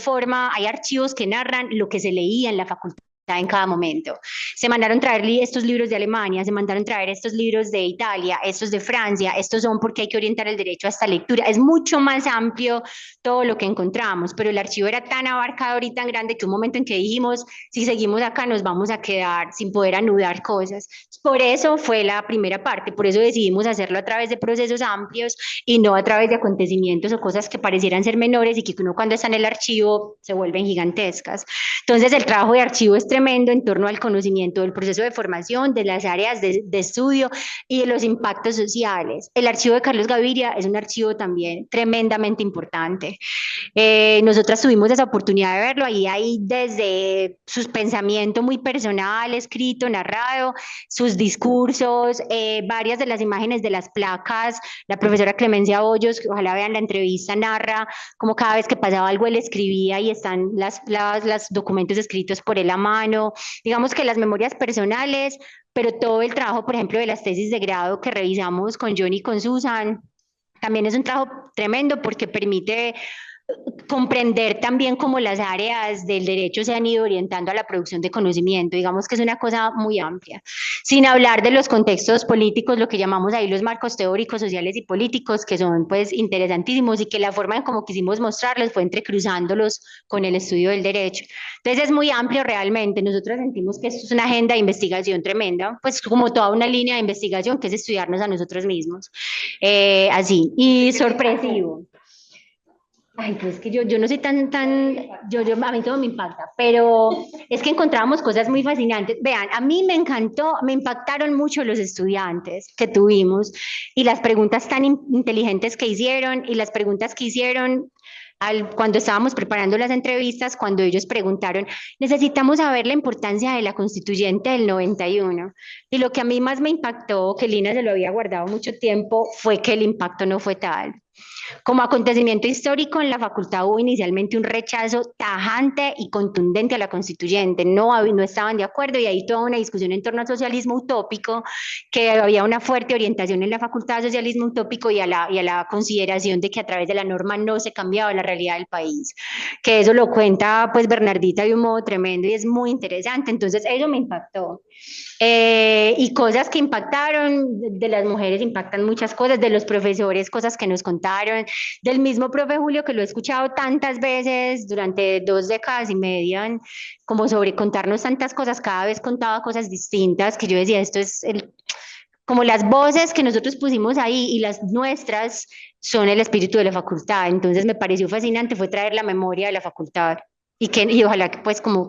hay archivos que narran lo que se leía en la facultad en cada momento. Se mandaron traer estos libros de Alemania, se mandaron traer estos libros de Italia, estos de Francia, estos son porque hay que orientar el derecho a esta lectura. Es mucho más amplio todo lo que encontramos, pero el archivo era tan abarcador y tan grande que un momento en que dijimos, si seguimos acá nos vamos a quedar sin poder anudar cosas. Por eso fue la primera parte, por eso decidimos hacerlo a través de procesos amplios y no a través de acontecimientos o cosas que parecieran ser menores y que uno cuando está en el archivo se vuelven gigantescas. Entonces el trabajo de archivo es tremendo en torno al conocimiento del proceso de formación, de las áreas de estudio y de los impactos sociales. El archivo de Carlos Gaviria es un archivo también tremendamente importante. Nosotras tuvimos esa oportunidad de verlo, ahí hay desde sus pensamientos muy personal, escrito, narrado, sus discursos, varias de las imágenes de las placas, la profesora Clemencia Hoyos, que ojalá vean la entrevista, narra como cada vez que pasaba algo él escribía y están los documentos escritos por él a mano, digamos que las memorias personales, pero todo el trabajo, por ejemplo, de las tesis de grado que revisamos con Johnny y con Susan, también es un trabajo tremendo porque permite comprender también cómo las áreas del derecho se han ido orientando a la producción de conocimiento, digamos que es una cosa muy amplia, sin hablar de los contextos políticos, lo que llamamos ahí los marcos teóricos, sociales y políticos, que son pues interesantísimos y que la forma en como quisimos mostrarlos fue entrecruzándolos con el estudio del derecho. Entonces es muy amplio realmente, nosotros sentimos que esto es una agenda de investigación tremenda, pues como toda una línea de investigación que es estudiarnos a nosotros mismos, así, y sorpresivo. Ay, pues que yo no soy a mí todo me impacta, pero es que encontramos cosas muy fascinantes. Vean, a mí me encantó, me impactaron mucho los estudiantes que tuvimos y las preguntas tan inteligentes que hicieron y las preguntas que hicieron cuando estábamos preparando las entrevistas, cuando ellos preguntaron, necesitamos saber la importancia de la constituyente del 91. Y lo que a mí más me impactó, que Lina se lo había guardado mucho tiempo, fue que el impacto no fue tal. Como acontecimiento histórico, en la facultad hubo inicialmente un rechazo tajante y contundente a la constituyente. No estaban de acuerdo y hay toda una discusión en torno al socialismo utópico, que había una fuerte orientación en la facultad al socialismo utópico y a la consideración de que a través de la norma no se cambiaba la realidad del país. Que eso lo cuenta pues Bernardita de un modo tremendo y es muy interesante. Entonces eso me impactó. Y cosas que impactaron, de las mujeres impactan muchas cosas, de los profesores, cosas que nos contaron, del mismo profe Julio, que lo he escuchado tantas veces durante 2 décadas y media, como sobre contarnos tantas cosas, cada vez contaba cosas distintas, que yo decía, esto es como las voces que nosotros pusimos ahí y las nuestras son el espíritu de la facultad. Entonces me pareció fascinante, fue traer la memoria de la facultad y ojalá que pues como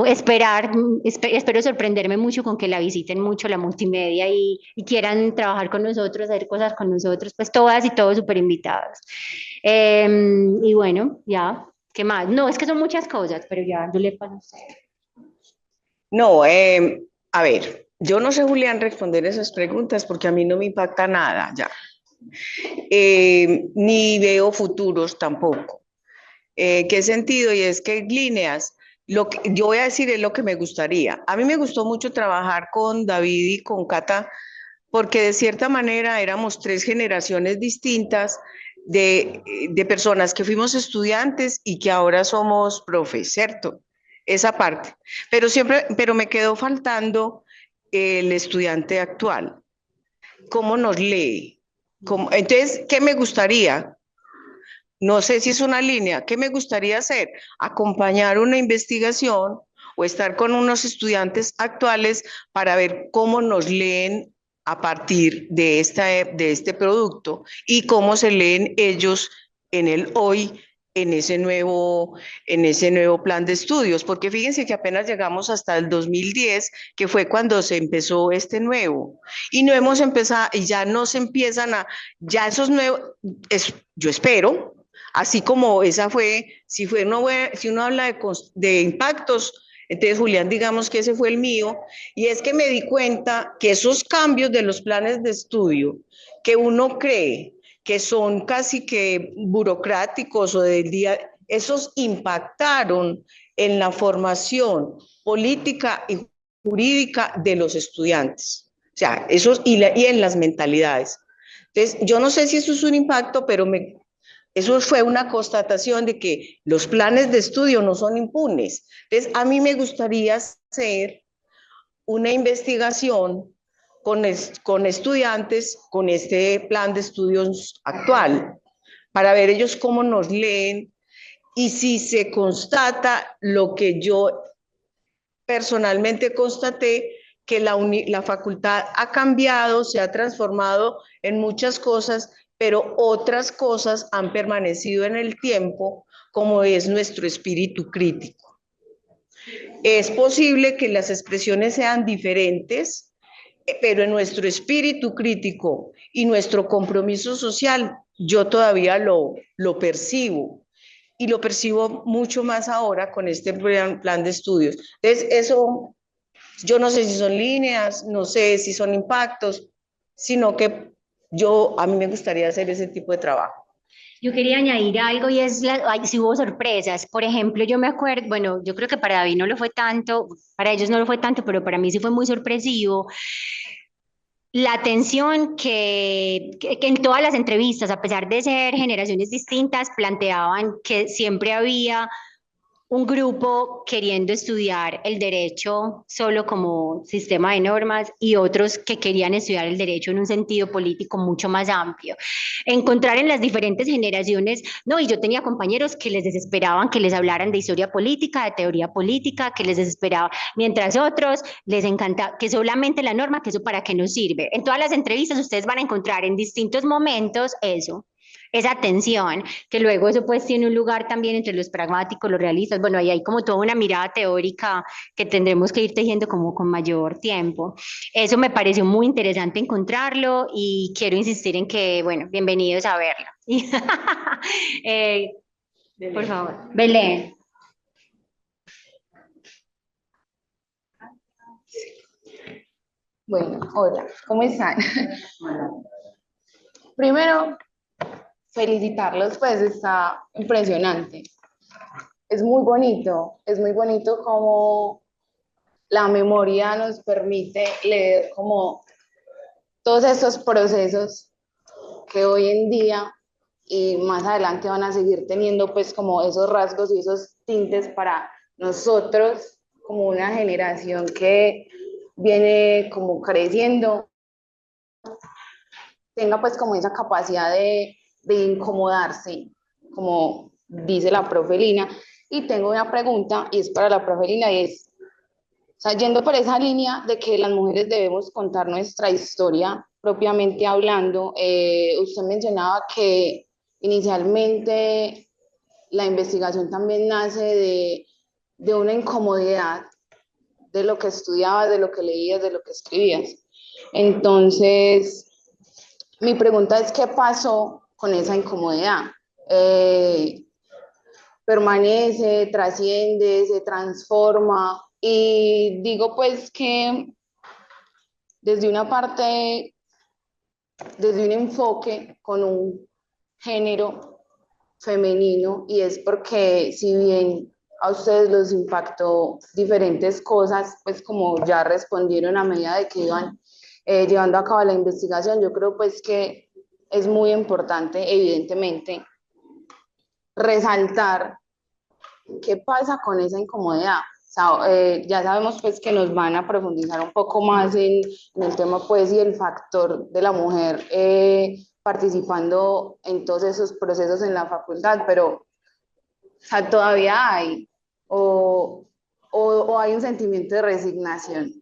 esperar, espero sorprenderme mucho con que la visiten mucho la multimedia y quieran trabajar con nosotros, hacer cosas con nosotros, pues todas y todos súper invitados. Y bueno, ya, ¿qué más? No, es que son muchas cosas, pero ya, yo le paso a usted. No, a ver, yo no sé, Julián, responder esas preguntas porque a mí no me impacta nada ya. Ni veo futuros tampoco. ¿Qué sentido? Y es que líneas, lo que yo voy a decir es lo que me gustaría. A mí me gustó mucho trabajar con David y con Cata porque de cierta manera éramos tres generaciones distintas de personas que fuimos estudiantes y que ahora somos profes, ¿cierto? Esa parte. Pero me quedó faltando el estudiante actual. ¿Cómo nos lee? Entonces, ¿qué me gustaría? No sé si es una línea. ¿Qué me gustaría hacer? Acompañar una investigación o estar con unos estudiantes actuales para ver cómo nos leen a partir de este producto y cómo se leen ellos en el hoy, en ese nuevo plan de estudios, porque fíjense que apenas llegamos hasta el 2010, que fue cuando se empezó este nuevo, y no hemos empezado, y ya no se empiezan ya esos nuevos, yo espero, así como esa fue, si uno habla de impactos, entonces Julián, digamos que ese fue el mío, y es que me di cuenta que esos cambios de los planes de estudio que uno cree que son casi que burocráticos o del día, esos impactaron en la formación política y jurídica de los estudiantes. O sea, y en las mentalidades. Entonces, yo no sé si eso es un impacto, pero eso fue una constatación de que los planes de estudio no son impunes. Entonces, a mí me gustaría hacer una investigación con estudiantes con este plan de estudios actual, para ver ellos cómo nos leen y si se constata lo que yo personalmente constaté, que la facultad ha cambiado, se ha transformado en muchas cosas, pero otras cosas han permanecido en el tiempo, como es nuestro espíritu crítico. Es posible que las expresiones sean diferentes, pero en nuestro espíritu crítico y nuestro compromiso social, yo todavía lo percibo. Y lo percibo mucho más ahora con este plan de estudios. Entonces, eso, yo no sé si son líneas, no sé si son impactos, sino que a mí me gustaría hacer ese tipo de trabajo. Yo quería añadir algo y si hubo sorpresas. Por ejemplo, yo me acuerdo, bueno, yo creo que para David no lo fue tanto, para ellos no lo fue tanto, pero para mí sí fue muy sorpresivo la atención que en todas las entrevistas, a pesar de ser generaciones distintas, planteaban que siempre había un grupo queriendo estudiar el derecho solo como sistema de normas y otros que querían estudiar el derecho en un sentido político mucho más amplio. Encontrar en las diferentes generaciones, no, y yo tenía compañeros que les desesperaban que les hablaran de historia política, de teoría política, que les desesperaba, mientras otros les encanta que solamente la norma, que eso para qué nos sirve. En todas las entrevistas ustedes van a encontrar en distintos momentos eso, esa tensión, que luego eso pues tiene un lugar también entre los pragmáticos, los realistas, bueno, ahí hay como toda una mirada teórica que tendremos que ir tejiendo como con mayor tiempo. Eso me pareció muy interesante encontrarlo y quiero insistir en que, bueno, bienvenidos a verlo. Por favor, Belén. Bueno, hola, ¿cómo están? Primero, felicitarlos, pues está impresionante. Es muy bonito como la memoria nos permite leer como todos estos procesos que hoy en día y más adelante van a seguir teniendo pues como esos rasgos y esos tintes para nosotros como una generación que viene como creciendo, tenga pues como esa capacidad de incomodarse, como dice la profe Lina. Y tengo una pregunta y es para la profe Lina y es, o sea, yendo por esa línea de que las mujeres debemos contar nuestra historia propiamente hablando, usted mencionaba que inicialmente la investigación también nace de una incomodidad de lo que estudiabas, de lo que leías, de lo que escribías. Entonces, mi pregunta es, ¿qué pasó con esa incomodidad? Permanece, trasciende, se transforma. Y digo pues que desde una parte, desde un enfoque con un género femenino, y es porque si bien a ustedes los impactó diferentes cosas, pues como ya respondieron a medida de que iban llevando a cabo la investigación, yo creo pues que es muy importante, evidentemente, resaltar qué pasa con esa incomodidad. O sea, ya sabemos pues que nos van a profundizar un poco más en el tema pues y el factor de la mujer participando en todos esos procesos en la facultad, pero o sea, todavía hay o hay un sentimiento de resignación.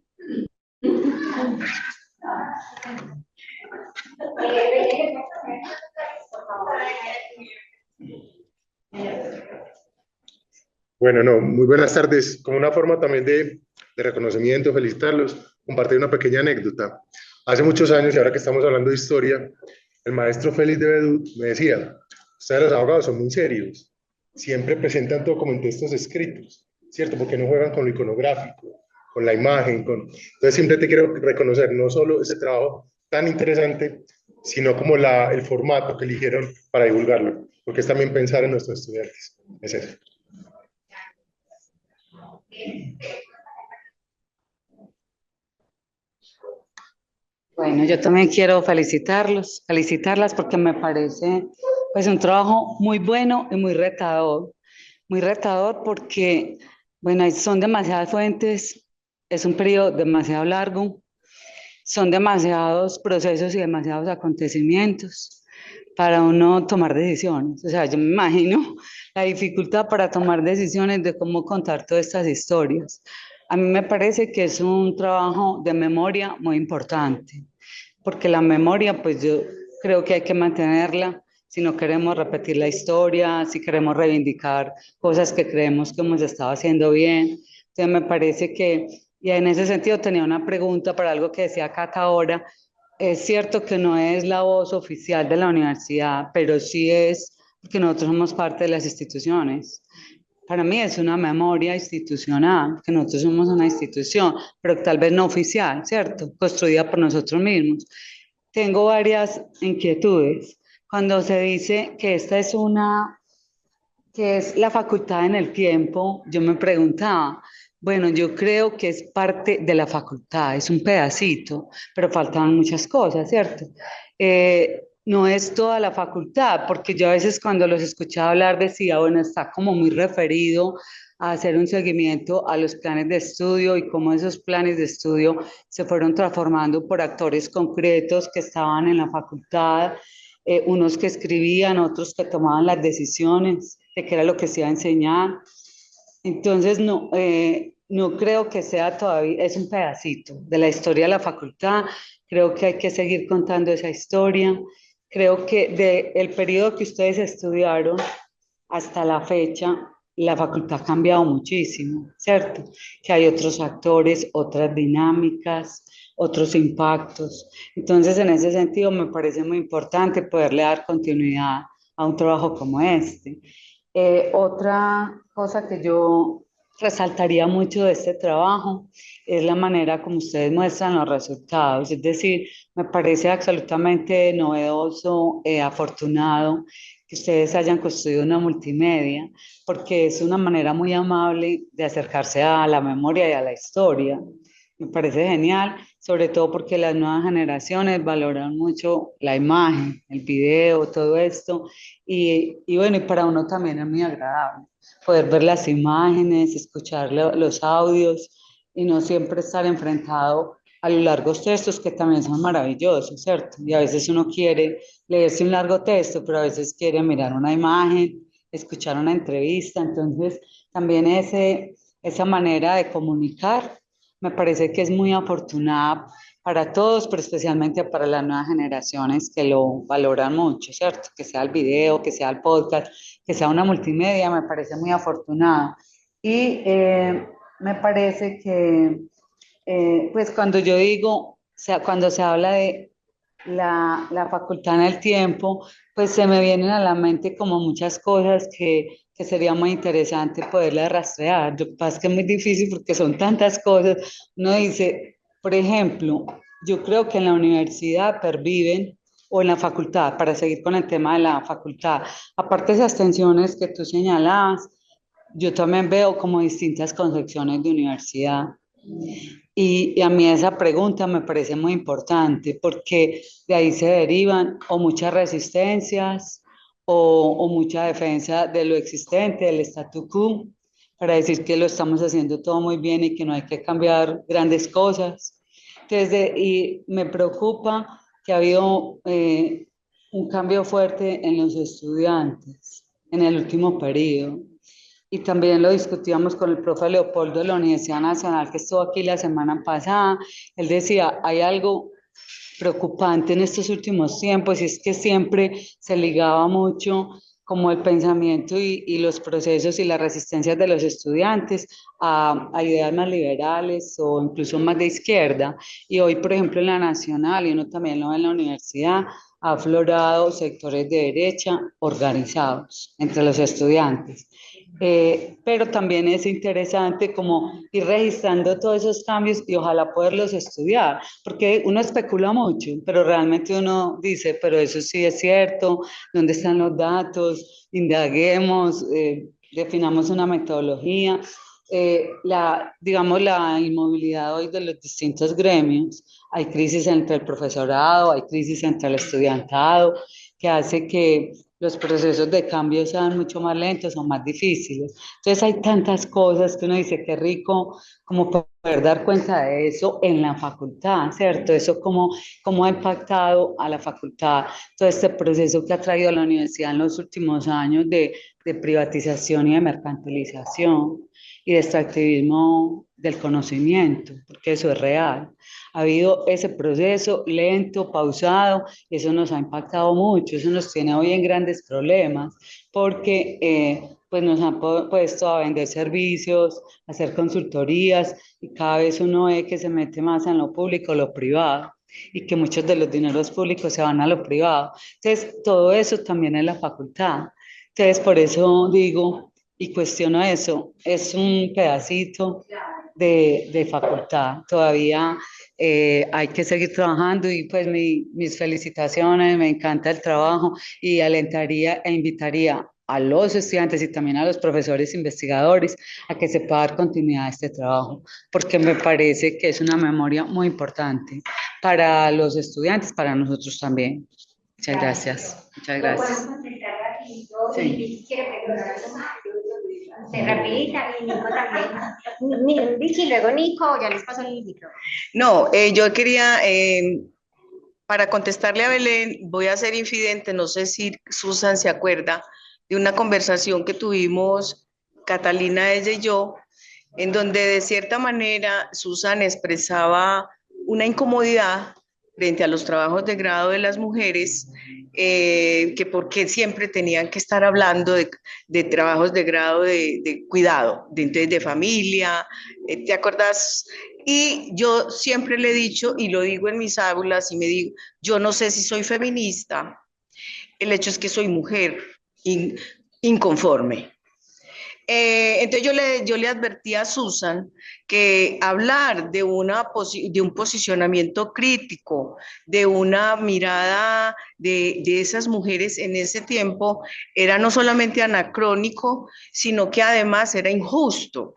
Bueno, no, muy buenas tardes. Como una forma también de reconocimiento, felicitarlos, compartir una pequeña anécdota. Hace muchos años, y ahora que estamos hablando de historia, el maestro Félix de Bedú me decía, ustedes los abogados son muy serios, siempre presentan todo como en textos escritos, ¿cierto? Porque no juegan con lo iconográfico, con la imagen, con... Entonces siempre te quiero reconocer no solo ese trabajo tan interesante, sino como el formato que eligieron para divulgarlo, porque es también pensar en nuestros estudiantes. Es eso. Bueno, yo también quiero felicitarlas porque me parece pues un trabajo muy bueno y muy retador porque, bueno, son demasiadas fuentes, es un periodo demasiado largo, son demasiados procesos y demasiados acontecimientos para uno tomar decisiones. O sea, yo me imagino la dificultad para tomar decisiones de cómo contar todas estas historias. A mí me parece que es un trabajo de memoria muy importante, porque la memoria, pues yo creo que hay que mantenerla si no queremos repetir la historia, si queremos reivindicar cosas que creemos que hemos estado haciendo bien. Entonces me parece que, y en ese sentido tenía una pregunta para algo que decía Cata ahora. Es cierto que no es la voz oficial de la universidad, pero sí es porque nosotros somos parte de las instituciones. Para mí es una memoria institucional, que nosotros somos una institución, pero tal vez no oficial, ¿cierto? Construida por nosotros mismos. Tengo varias inquietudes. Cuando se dice que esta es que es la facultad en el tiempo, yo me preguntaba, bueno, yo creo que es parte de la facultad, es un pedacito, pero faltan muchas cosas, ¿cierto? No es toda la facultad, porque yo a veces cuando los escuchaba hablar decía, bueno, está como muy referido a hacer un seguimiento a los planes de estudio y cómo esos planes de estudio se fueron transformando por actores concretos que estaban en la facultad, unos que escribían, otros que tomaban las decisiones de qué era lo que se iba a enseñar. Entonces, no creo que sea todavía, es un pedacito de la historia de la facultad. Creo que hay que seguir contando esa historia. Creo que del periodo que ustedes estudiaron hasta la fecha, la facultad ha cambiado muchísimo, ¿cierto? Que hay otros actores, otras dinámicas, otros impactos. Entonces, en ese sentido, me parece muy importante poderle dar continuidad a un trabajo como este. Otra cosa resaltaría mucho de este trabajo es la manera como ustedes muestran los resultados. Es decir, me parece absolutamente novedoso, afortunado que ustedes hayan construido una multimedia, porque es una manera muy amable de acercarse a la memoria y a la historia. Me parece genial, sobre todo porque las nuevas generaciones valoran mucho la imagen, el video, todo esto, y bueno, y para uno también es muy agradable poder ver las imágenes, escuchar los audios y no siempre estar enfrentado a los largos textos que también son maravillosos, ¿cierto? Y a veces uno quiere leerse un largo texto, pero a veces quiere mirar una imagen, escuchar una entrevista, entonces también esa manera de comunicar me parece que es muy afortunada para todos, pero especialmente para las nuevas generaciones que lo valoran mucho, ¿cierto? Que sea el video, que sea el podcast, que sea una multimedia, me parece muy afortunada. Y me parece que, pues cuando yo digo, o sea, cuando se habla de la facultad en el tiempo, pues se me vienen a la mente como muchas cosas que sería muy interesante poderlas rastrear. Lo que pasa es que es muy difícil porque son tantas cosas. Uno dice, por ejemplo, yo creo que en la universidad perviven, o en la facultad, para seguir con el tema de la facultad, aparte de esas tensiones que tú señalabas, yo también veo como distintas concepciones de universidad. Y a mí esa pregunta me parece muy importante porque de ahí se derivan o muchas resistencias o mucha defensa de lo existente, del statu quo, para decir que lo estamos haciendo todo muy bien y que no hay que cambiar grandes cosas. Entonces, y me preocupa que ha habido un cambio fuerte en los estudiantes en el último periodo y también lo discutíamos con el profe Leopoldo de la Universidad Nacional que estuvo aquí la semana pasada. Él decía, hay algo preocupante en estos últimos tiempos y es que siempre se ligaba mucho como el pensamiento y los procesos y las resistencias de los estudiantes a ideas más liberales o incluso más de izquierda. Y hoy, por ejemplo, en la Nacional, y uno también lo ve en la universidad, ha aflorado sectores de derecha organizados entre los estudiantes. Pero también es interesante como ir registrando todos esos cambios y ojalá poderlos estudiar, porque uno especula mucho, pero realmente uno dice, pero eso sí es cierto, ¿dónde están los datos? Indaguemos, definamos una metodología. Digamos, la inmovilidad hoy de los distintos gremios, hay crisis entre el profesorado, hay crisis entre el estudiantado, que hace que los procesos de cambio sean mucho más lentos o más difíciles. Entonces hay tantas cosas que uno dice, qué rico como poder dar cuenta de eso en la facultad, ¿cierto? Eso cómo ha impactado a la facultad, todo este proceso que ha traído a la universidad en los últimos años de privatización y de mercantilización y de extractivismo del conocimiento, porque eso es real. Ha habido ese proceso lento, pausado, y eso nos ha impactado mucho, eso nos tiene hoy en grandes problemas, porque pues nos han puesto a vender servicios, a hacer consultorías, y cada vez uno ve que se mete más en lo público, lo privado, y que muchos de los dineros públicos se van a lo privado. Entonces, todo eso también es la facultad. Entonces, por eso digo y cuestiono eso, es un pedacito de facultad. Todavía hay que seguir trabajando y pues mis felicitaciones, me encanta el trabajo y alentaría e invitaría a los estudiantes y también a los profesores investigadores a que se pueda dar continuidad a este trabajo, porque me parece que es una memoria muy importante para los estudiantes, para nosotros también. Muchas gracias. Muchas gracias. Lo podemos contestar rapidito. Sí. Y Vicky quiere preguntar algo más. Rapidita, y Nico también. Vicky, luego Nico, ya les paso el micro. No, yo quería, para contestarle a Belén, voy a ser infidente, no sé si Susan se acuerda de una conversación que tuvimos Catalina, ella y yo, en donde de cierta manera Susan expresaba una incomodidad frente a los trabajos de grado de las mujeres, que porque siempre tenían que estar hablando de trabajos de grado de cuidado, de familia, ¿te acuerdas? Y yo siempre le he dicho, y lo digo en mis aulas, y me digo, yo no sé si soy feminista, el hecho es que soy mujer inconforme. Entonces yo le advertí a Susan que hablar de de un posicionamiento crítico, de una mirada de esas mujeres en ese tiempo, era no solamente anacrónico, sino que además era injusto.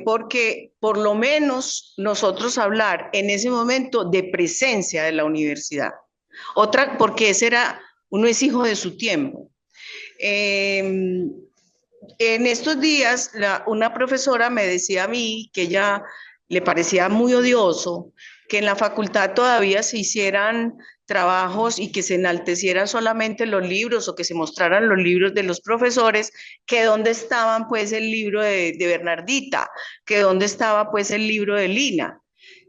Porque por lo menos nosotros hablar en ese momento de presencia de la universidad. Otra, porque uno es hijo de su tiempo. En estos días, una profesora me decía a mí que ella le parecía muy odioso que en la facultad todavía se hicieran trabajos y que se enaltecieran solamente los libros o que se mostraran los libros de los profesores, que dónde estaban pues el libro de Bernardita, que dónde estaba pues el libro de Lina.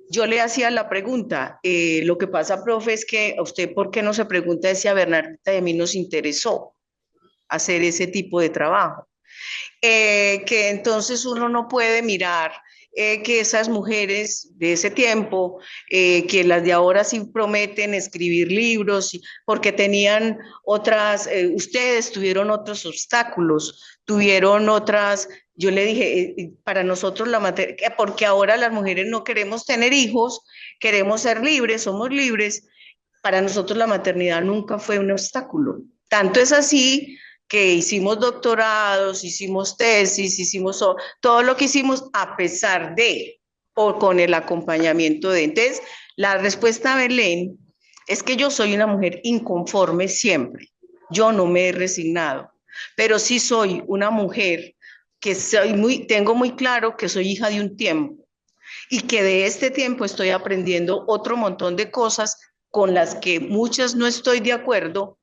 Yo le hacía la pregunta, lo que pasa, profe, es que a usted, ¿por qué no se pregunta si a Bernardita y a mí nos interesó hacer ese tipo de trabajo? Que entonces uno no puede mirar que esas mujeres de ese tiempo, que las de ahora sí prometen escribir libros, porque tenían otras, ustedes tuvieron otros obstáculos, tuvieron otras, yo le dije, para nosotros la materia, porque ahora las mujeres no queremos tener hijos, queremos ser libres, somos libres, para nosotros la maternidad nunca fue un obstáculo. Tanto es así que hicimos doctorados, hicimos tesis, hicimos todo lo que hicimos a pesar de o con el acompañamiento de. Entonces, la respuesta a Belén es que yo soy una mujer inconforme siempre. Yo no me he resignado, pero sí soy una mujer que tengo muy claro que soy hija de un tiempo y que de este tiempo estoy aprendiendo otro montón de cosas con las que muchas no estoy de acuerdo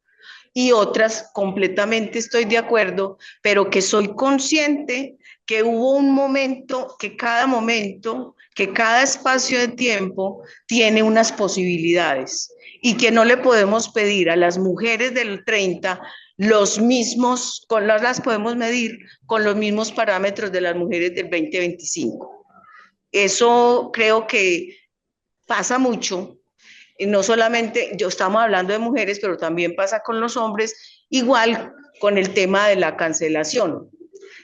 y otras completamente estoy de acuerdo, pero que soy consciente que hubo un momento, que cada espacio de tiempo tiene unas posibilidades y que no le podemos pedir a las mujeres del 30 los mismos, las podemos medir con los mismos parámetros de las mujeres del 2025. Eso creo que pasa mucho. Y no solamente, estamos hablando de mujeres, pero también pasa con los hombres, igual con el tema de la cancelación.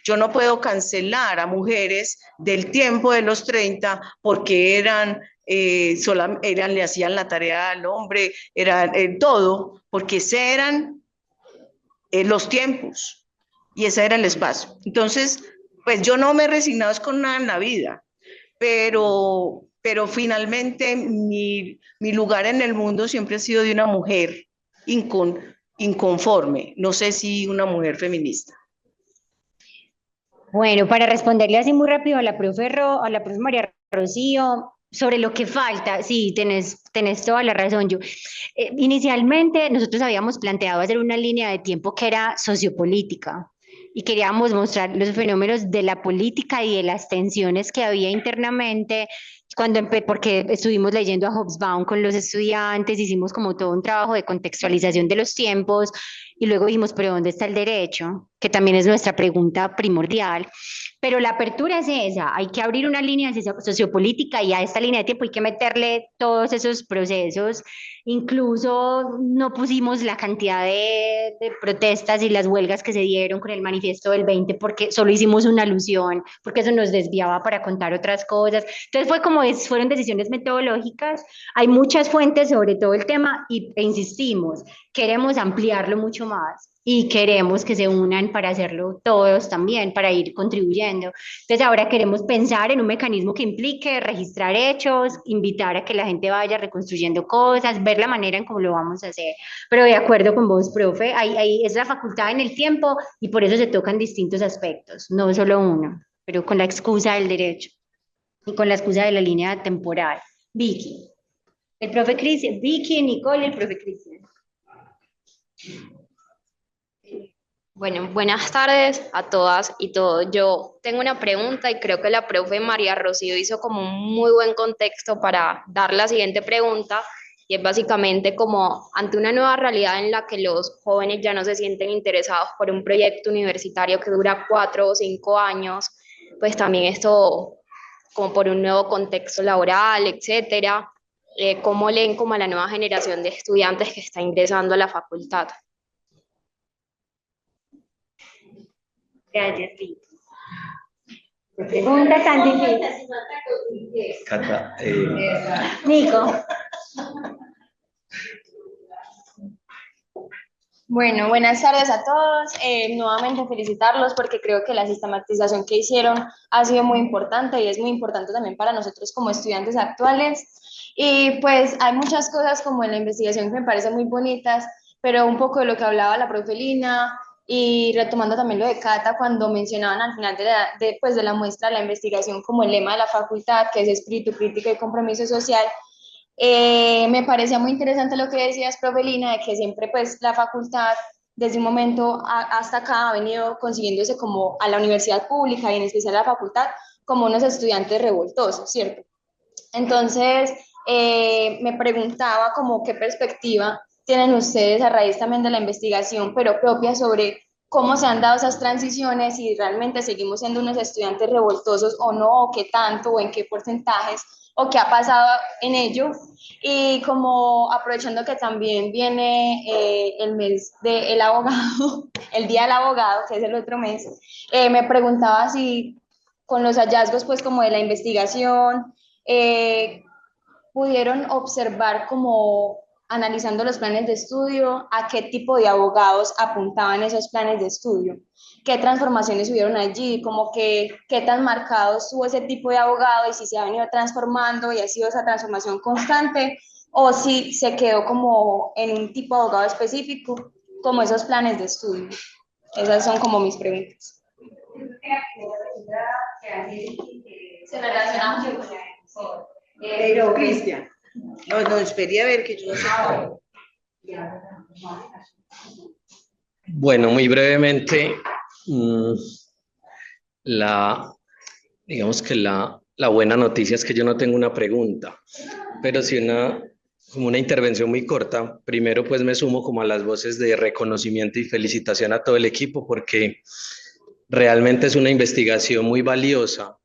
Yo no puedo cancelar a mujeres del tiempo de los 30 porque le hacían la tarea al hombre, era todo, porque ese eran los tiempos y ese era el espacio. Entonces, pues yo no me he resignado con nada en la vida, pero finalmente mi lugar en el mundo siempre ha sido de una mujer inconforme, no sé si una mujer feminista. Bueno, para responderle así muy rápido a la a la profe María Rocío, sobre lo que falta, sí, tenés toda la razón. Inicialmente nosotros habíamos planteado hacer una línea de tiempo que era sociopolítica y queríamos mostrar los fenómenos de la política y de las tensiones que había internamente porque estuvimos leyendo a Hobsbawm con los estudiantes, hicimos como todo un trabajo de contextualización de los tiempos y luego dijimos, pero ¿dónde está el derecho? Que también es nuestra pregunta primordial. Pero la apertura es esa, hay que abrir una línea sociopolítica y a esta línea de tiempo hay que meterle todos esos procesos. Incluso no pusimos la cantidad de protestas y las huelgas que se dieron con el manifiesto del 20 porque solo hicimos una alusión, porque eso nos desviaba para contar otras cosas. Entonces fueron decisiones metodológicas. Hay muchas fuentes sobre todo el tema e insistimos, queremos ampliarlo mucho más y queremos que se unan para hacerlo todos también, para ir contribuyendo. Entonces ahora queremos pensar en un mecanismo que implique registrar hechos, invitar a que la gente vaya reconstruyendo cosas, ver la manera en cómo lo vamos a hacer. Pero de acuerdo con vos, profe, ahí es la facultad en el tiempo y por eso se tocan distintos aspectos, no solo uno, pero con la excusa del derecho y con la excusa de la línea temporal. Vicky. El profe Cristian, Vicky, Nicole y el profe Cristian. Bueno, buenas tardes a todas y todos. Yo tengo una pregunta y creo que la profe María Rocío hizo como un muy buen contexto para dar la siguiente pregunta y es básicamente como ante una nueva realidad en la que los jóvenes ya no se sienten interesados por un proyecto universitario que dura 4 o 5 años, pues también esto como por un nuevo contexto laboral, etcétera. ¿Cómo leen como a la nueva generación de estudiantes que está ingresando a la facultad? Gracias, Rico. Qué pregunta tan difícil. Cata, Nico. Bueno, buenas tardes a todos. Nuevamente felicitarlos porque creo que la sistematización que hicieron ha sido muy importante y es muy importante también para nosotros como estudiantes actuales. Y pues hay muchas cosas como en la investigación que me parecen muy bonitas, pero un poco de lo que hablaba la profe Lina y retomando también lo de Cata cuando mencionaban al final de la muestra de la investigación como el lema de la facultad, que es espíritu crítico y compromiso social. Me parecía muy interesante lo que decías, profe Lina, de que siempre pues la facultad desde un momento hasta acá ha venido consiguiéndose como a la universidad pública y en especial a la facultad como unos estudiantes revoltosos, ¿cierto? Entonces, me preguntaba como qué perspectiva tienen ustedes a raíz también de la investigación, pero propia sobre cómo se han dado esas transiciones y realmente seguimos siendo unos estudiantes revoltosos o no, o qué tanto, o en qué porcentajes, o qué ha pasado en ello. Y como aprovechando que también viene el mes del abogado, el Día del Abogado, que es el otro mes, me preguntaba si con los hallazgos pues como de la investigación, pudieron observar como analizando los planes de estudio, a qué tipo de abogados apuntaban esos planes de estudio, qué transformaciones hubieron allí, como que qué tan marcado estuvo ese tipo de abogado y si se ha venido transformando y ha sido esa transformación constante o si se quedó como en un tipo de abogado específico, como esos planes de estudio. Esas son como mis preguntas. Se relaciona mucho con Pero, Cristian, no, esperé a ver que yo no sé. bueno, muy brevemente, digamos que la buena noticia es que yo no tengo una pregunta, pero sí como una intervención muy corta. Primero, pues me sumo como a las voces de reconocimiento y felicitación a todo el equipo porque realmente es una investigación muy valiosa.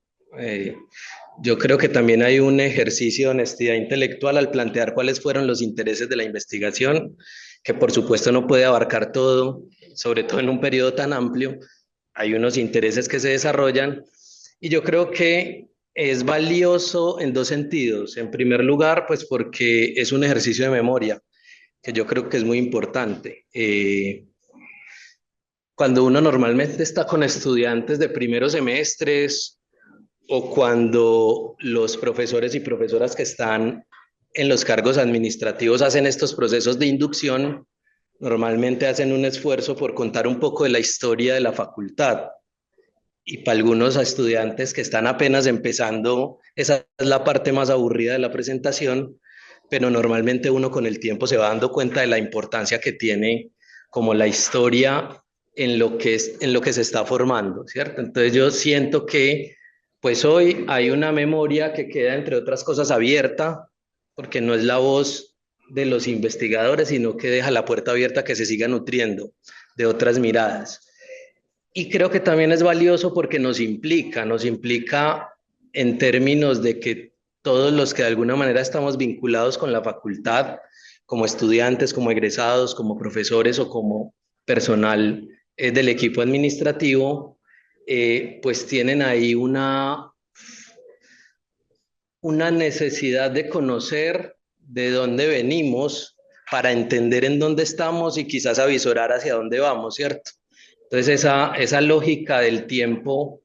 Yo creo que también hay un ejercicio de honestidad intelectual al plantear cuáles fueron los intereses de la investigación, que por supuesto no puede abarcar todo, sobre todo en un periodo tan amplio. Hay unos intereses que se desarrollan y yo creo que es valioso en dos sentidos. En primer lugar, pues porque es un ejercicio de memoria, que yo creo que es muy importante. Cuando uno normalmente está con estudiantes de primeros semestres o cuando los profesores y profesoras que están en los cargos administrativos hacen estos procesos de inducción, normalmente hacen un esfuerzo por contar un poco de la historia de la facultad. Y para algunos estudiantes que están apenas empezando, esa es la parte más aburrida de la presentación, pero normalmente uno con el tiempo se va dando cuenta de la importancia que tiene como la historia en lo que se está formando, ¿cierto? Entonces yo siento que pues hoy hay una memoria que queda, entre otras cosas, abierta, porque no es la voz de los investigadores, sino que deja la puerta abierta a que se siga nutriendo de otras miradas. Y creo que también es valioso porque nos implica en términos de que todos los que de alguna manera estamos vinculados con la facultad, como estudiantes, como egresados, como profesores o como personal del equipo administrativo, pues tienen ahí una necesidad de conocer de dónde venimos para entender en dónde estamos y quizás avisorar hacia dónde vamos, ¿cierto? Entonces esa lógica del tiempo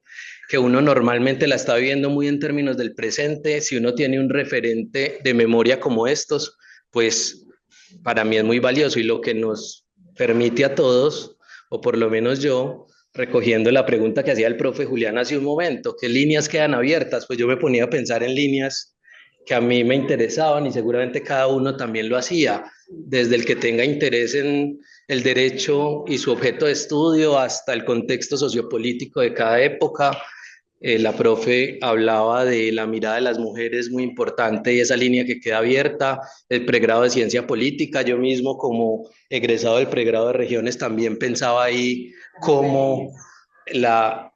que uno normalmente la está viviendo muy en términos del presente, si uno tiene un referente de memoria como estos, pues para mí es muy valioso y lo que nos permite a todos, o por lo menos yo, recogiendo la pregunta que hacía el profe Julián hace un momento, ¿qué líneas quedan abiertas? Pues yo me ponía a pensar en líneas que a mí me interesaban y seguramente cada uno también lo hacía, desde el que tenga interés en el derecho y su objeto de estudio hasta el contexto sociopolítico de cada época. La profe hablaba de la mirada de las mujeres, muy importante, y esa línea que queda abierta, el pregrado de ciencia política. Yo mismo como egresado del pregrado de regiones también pensaba ahí cómo la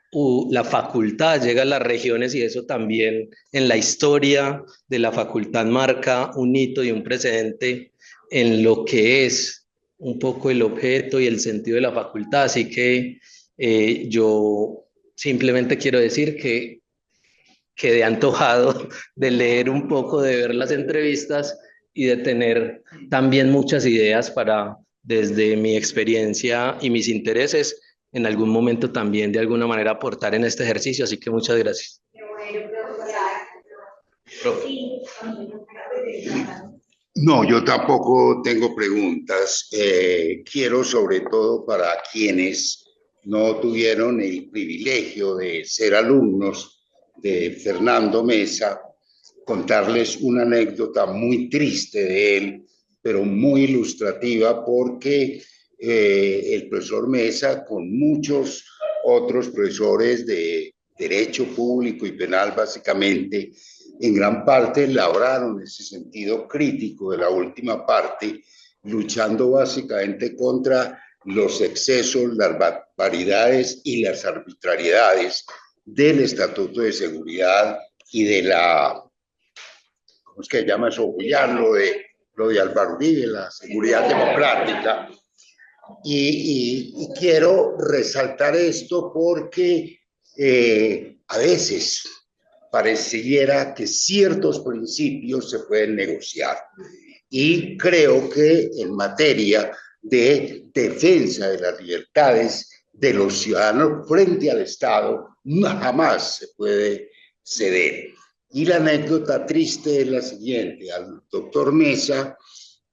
facultad llega a las regiones y eso también en la historia de la facultad marca un hito y un precedente en lo que es un poco el objeto y el sentido de la facultad. Así que Yo simplemente quiero decir que quedé antojado de leer un poco, de ver las entrevistas y de tener también muchas ideas para, desde mi experiencia y mis intereses, en algún momento también de alguna manera aportar en este ejercicio. Así que muchas gracias. No, yo tampoco tengo preguntas. Quiero sobre todo para quienes no tuvieron el privilegio de ser alumnos de Fernando Mesa, contarles una anécdota muy triste de él, pero muy ilustrativa porque el profesor Mesa, con muchos otros profesores de Derecho Público y Penal básicamente, en gran parte labraron ese sentido crítico de la última parte, luchando básicamente contra los excesos, las barbaridades y las arbitrariedades del Estatuto de Seguridad y de la, ¿cómo es que se llama eso? Ya lo de Álvaro Uribe, la seguridad democrática. Y quiero resaltar esto porque a veces pareciera que ciertos principios se pueden negociar. Y creo que en materia de defensa de las libertades de los ciudadanos frente al Estado, jamás se puede ceder. Y la anécdota triste es la siguiente: al doctor Mesa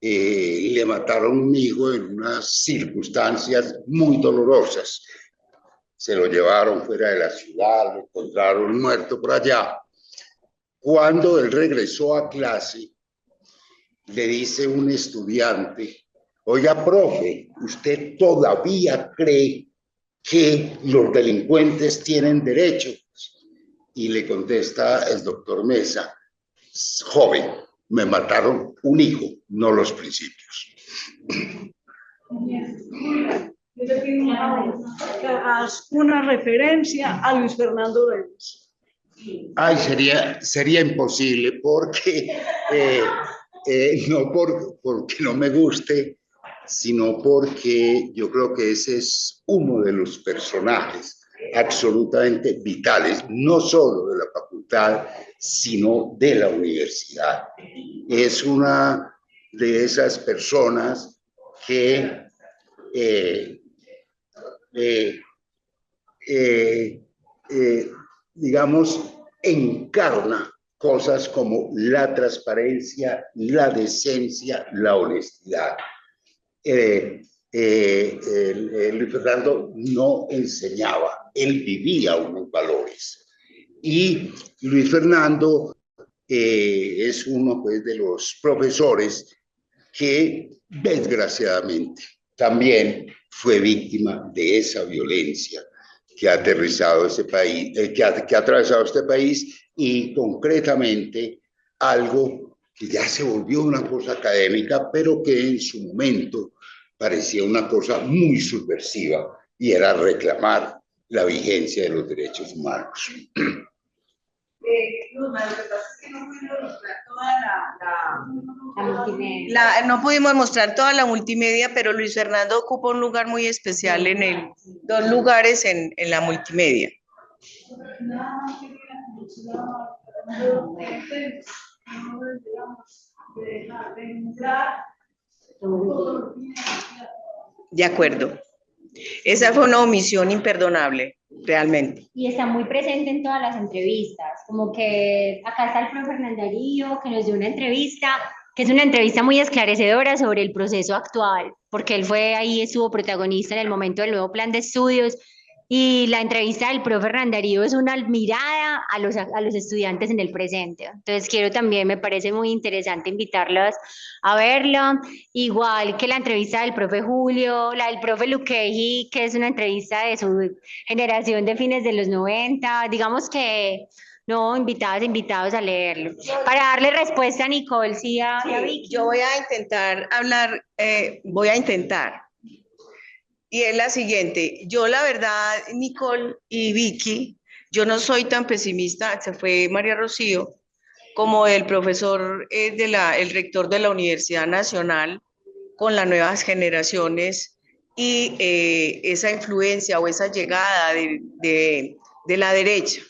le mataron un hijo en unas circunstancias muy dolorosas. Se lo llevaron fuera de la ciudad, lo encontraron muerto por allá. Cuando él regresó a clase, le dice un estudiante: oiga, profe, ¿usted todavía cree que los delincuentes tienen derechos? Y le contesta el doctor Mesa: joven, me mataron un hijo, no los principios. Yo te pido que hagas una referencia a Luis Fernando Vélez. Ay, sería imposible porque no porque no me guste, sino porque yo creo que ese es uno de los personajes absolutamente vitales, no solo de la facultad, sino de la universidad. Es una de esas personas que digamos, encarna cosas como la transparencia, la decencia, la honestidad. Luis Fernando no enseñaba, él vivía unos valores. Y Luis Fernando es uno, pues, de los profesores que desgraciadamente también fue víctima de esa violencia que ha aterrizado este país, que ha atravesado este país, y concretamente algo que ya se volvió una cosa académica, pero que en su momento parecía una cosa muy subversiva, y era reclamar la vigencia de los derechos humanos. Luzma, lo que pasa es que no pudimos mostrar toda no pudimos mostrar toda la multimedia, pero Luis Fernando ocupa un lugar muy especial dos lugares en la multimedia. De acuerdo. Esa fue una omisión imperdonable, realmente. Y está muy presente en todas las entrevistas, como que acá está el profe Fernando Darío, que nos dio una entrevista, que es una entrevista muy esclarecedora sobre el proceso actual, porque él fue ahí, estuvo protagonista en el momento del nuevo plan de estudios, y la entrevista del profe Fernando Darío es una mirada a los estudiantes en el presente. Entonces quiero también, me parece muy interesante invitarlos a verlo, igual que la entrevista del profe Julio, la del profe Luqueji, que es una entrevista de su generación de fines de los 90, digamos que, no, invitados a leerlo. Para darle respuesta a Nicole, sí, a Vicky. Yo voy a intentar hablar, y es la siguiente: yo la verdad, Nicole y Vicky, yo no soy tan pesimista, se fue María Rocío, como el profesor, el rector de la Universidad Nacional, con las nuevas generaciones y esa influencia o esa llegada de la derecha.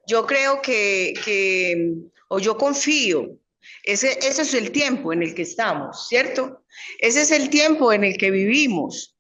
Yo creo o yo confío, ese es el tiempo en el que estamos, ¿cierto? Ese es el tiempo en el que vivimos.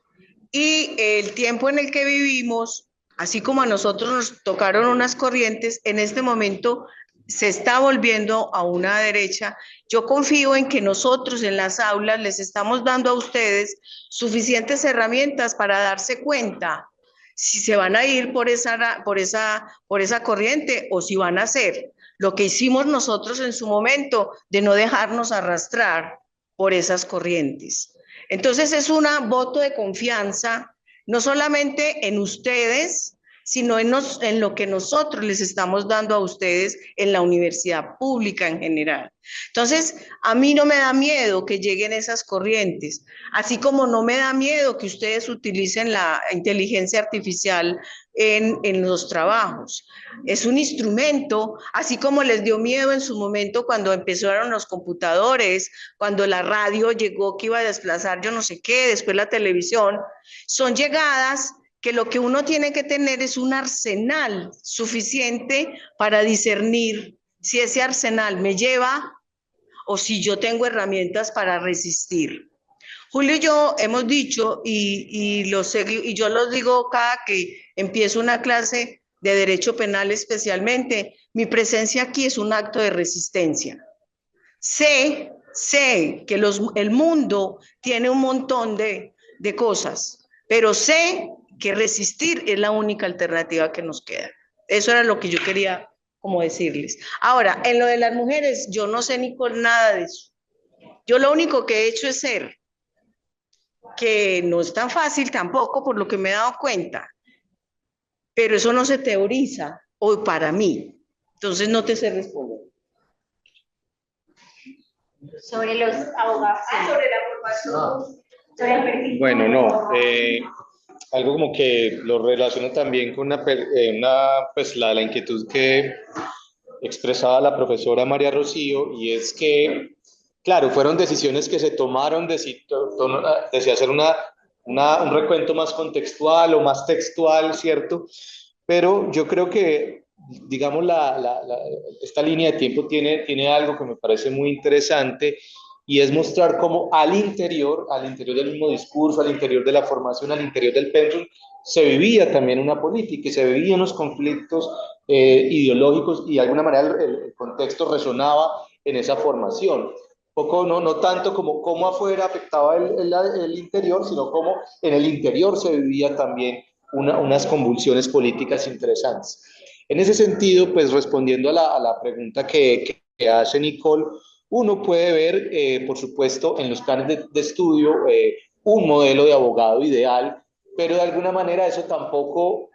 Y el tiempo en el que vivimos, así como a nosotros nos tocaron unas corrientes, en este momento se está volviendo a una derecha. Yo confío en que nosotros en las aulas les estamos dando a ustedes suficientes herramientas para darse cuenta si se van a ir por esa corriente o si van a hacer lo que hicimos nosotros en su momento de no dejarnos arrastrar por esas corrientes. Entonces es un voto de confianza, no solamente en ustedes, sino en lo que nosotros les estamos dando a ustedes en la universidad pública en general. Entonces, a mí no me da miedo que lleguen esas corrientes, así como no me da miedo que ustedes utilicen la inteligencia artificial en los trabajos. Es un instrumento, así como les dio miedo en su momento cuando empezaron los computadores, cuando la radio llegó que iba a desplazar yo no sé qué, después la televisión. Son llegadas que lo que uno tiene que tener es un arsenal suficiente para discernir si ese arsenal me lleva o si yo tengo herramientas para resistir. Julio y yo hemos dicho, y yo los digo cada que empiezo una clase de derecho penal especialmente, mi presencia aquí es un acto de resistencia. Sé que el mundo tiene un montón de cosas, pero sé que resistir es la única alternativa que nos queda. Eso era lo que yo quería como decirles. Ahora, en lo de las mujeres, yo no sé ni con nada de eso. Yo lo único que he hecho es ser, que no es tan fácil tampoco, por lo que me he dado cuenta, pero eso no se teoriza, o para mí. Entonces no te sé responder. Sobre los abogados. Sobre la formación. Sobre el perfil. Bueno, no. Algo como que lo relaciono también con pues la inquietud que expresaba la profesora María Rocío, y es que, claro, fueron decisiones que se tomaron de si hacer un recuento más contextual o más textual, ¿cierto? Pero yo creo que, digamos, esta línea de tiempo tiene algo que me parece muy interesante, y es mostrar cómo al interior del mismo discurso, al interior de la formación, al interior del pensum, se vivía también una política y se vivían unos conflictos ideológicos, y de alguna manera el contexto resonaba en esa formación. Poco, no tanto como cómo afuera afectaba el interior, sino cómo en el interior se vivía también unas convulsiones políticas interesantes. En ese sentido, pues respondiendo a la pregunta que hace Nicole, uno puede ver, por supuesto, en los planes de estudio un modelo de abogado ideal, pero de alguna manera eso tampoco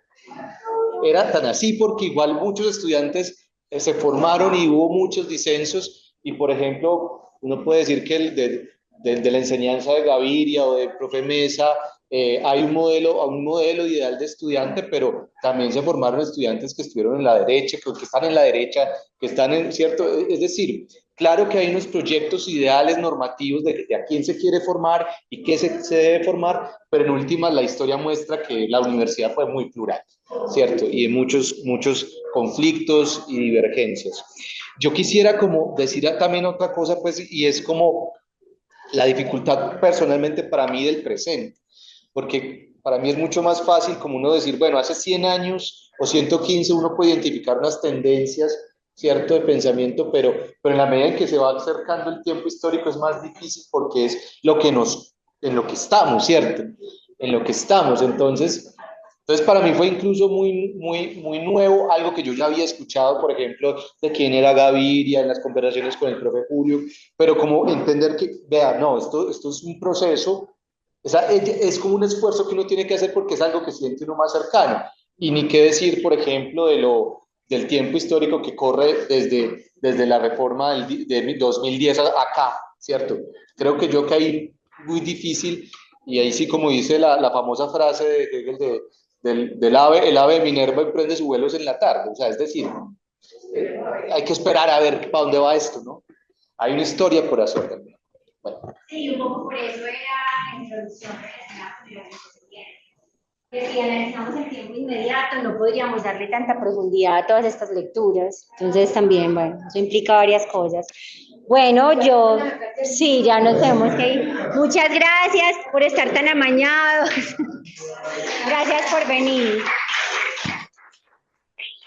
era tan así, porque igual muchos estudiantes se formaron y hubo muchos disensos, y por ejemplo, uno puede decir que de la enseñanza de Gaviria o de profe Mesa, hay un modelo ideal de estudiante, pero también se formaron estudiantes que estuvieron en la derecha, que están en la derecha, que están en, ¿cierto? Es decir, claro que hay unos proyectos ideales normativos de a quién se quiere formar y qué se debe formar, pero en últimas la historia muestra que la universidad fue muy plural, ¿cierto? Y de muchos conflictos y divergencias. Yo quisiera como decir también otra cosa, pues, y es como la dificultad personalmente para mí del presente, porque para mí es mucho más fácil como uno decir, bueno, hace 100 años o 115 uno puede identificar unas tendencias, ¿cierto?, de pensamiento, pero en la medida en que se va acercando el tiempo histórico es más difícil, porque es en lo que estamos, ¿cierto? En lo que estamos. Entonces para mí fue incluso muy nuevo algo que yo ya había escuchado, por ejemplo, de quién era Gaviria en las conversaciones con el profe Julio, pero como entender que, vea, no, esto es un proceso, es como un esfuerzo que uno tiene que hacer porque es algo que siente uno más cercano. Y ni qué decir, por ejemplo, del tiempo histórico que corre desde la reforma de 2010 acá, ¿cierto? Creo que yo caí muy difícil, y ahí sí, como dice la famosa frase de Hegel el ave de Minerva emprende sus vuelos en la tarde, o sea, es decir, hay que esperar a ver para dónde va esto, ¿no? Hay una historia por hacer también. Sí, un poco por eso era la introducción relacionada con el año siguiente. Que si analizamos el tiempo inmediato, no podríamos darle tanta profundidad a todas estas lecturas. Entonces también, bueno, eso implica varias cosas. Bueno, sí, ya nos tenemos que ir. Muchas gracias por estar tan amañados. Gracias por venir.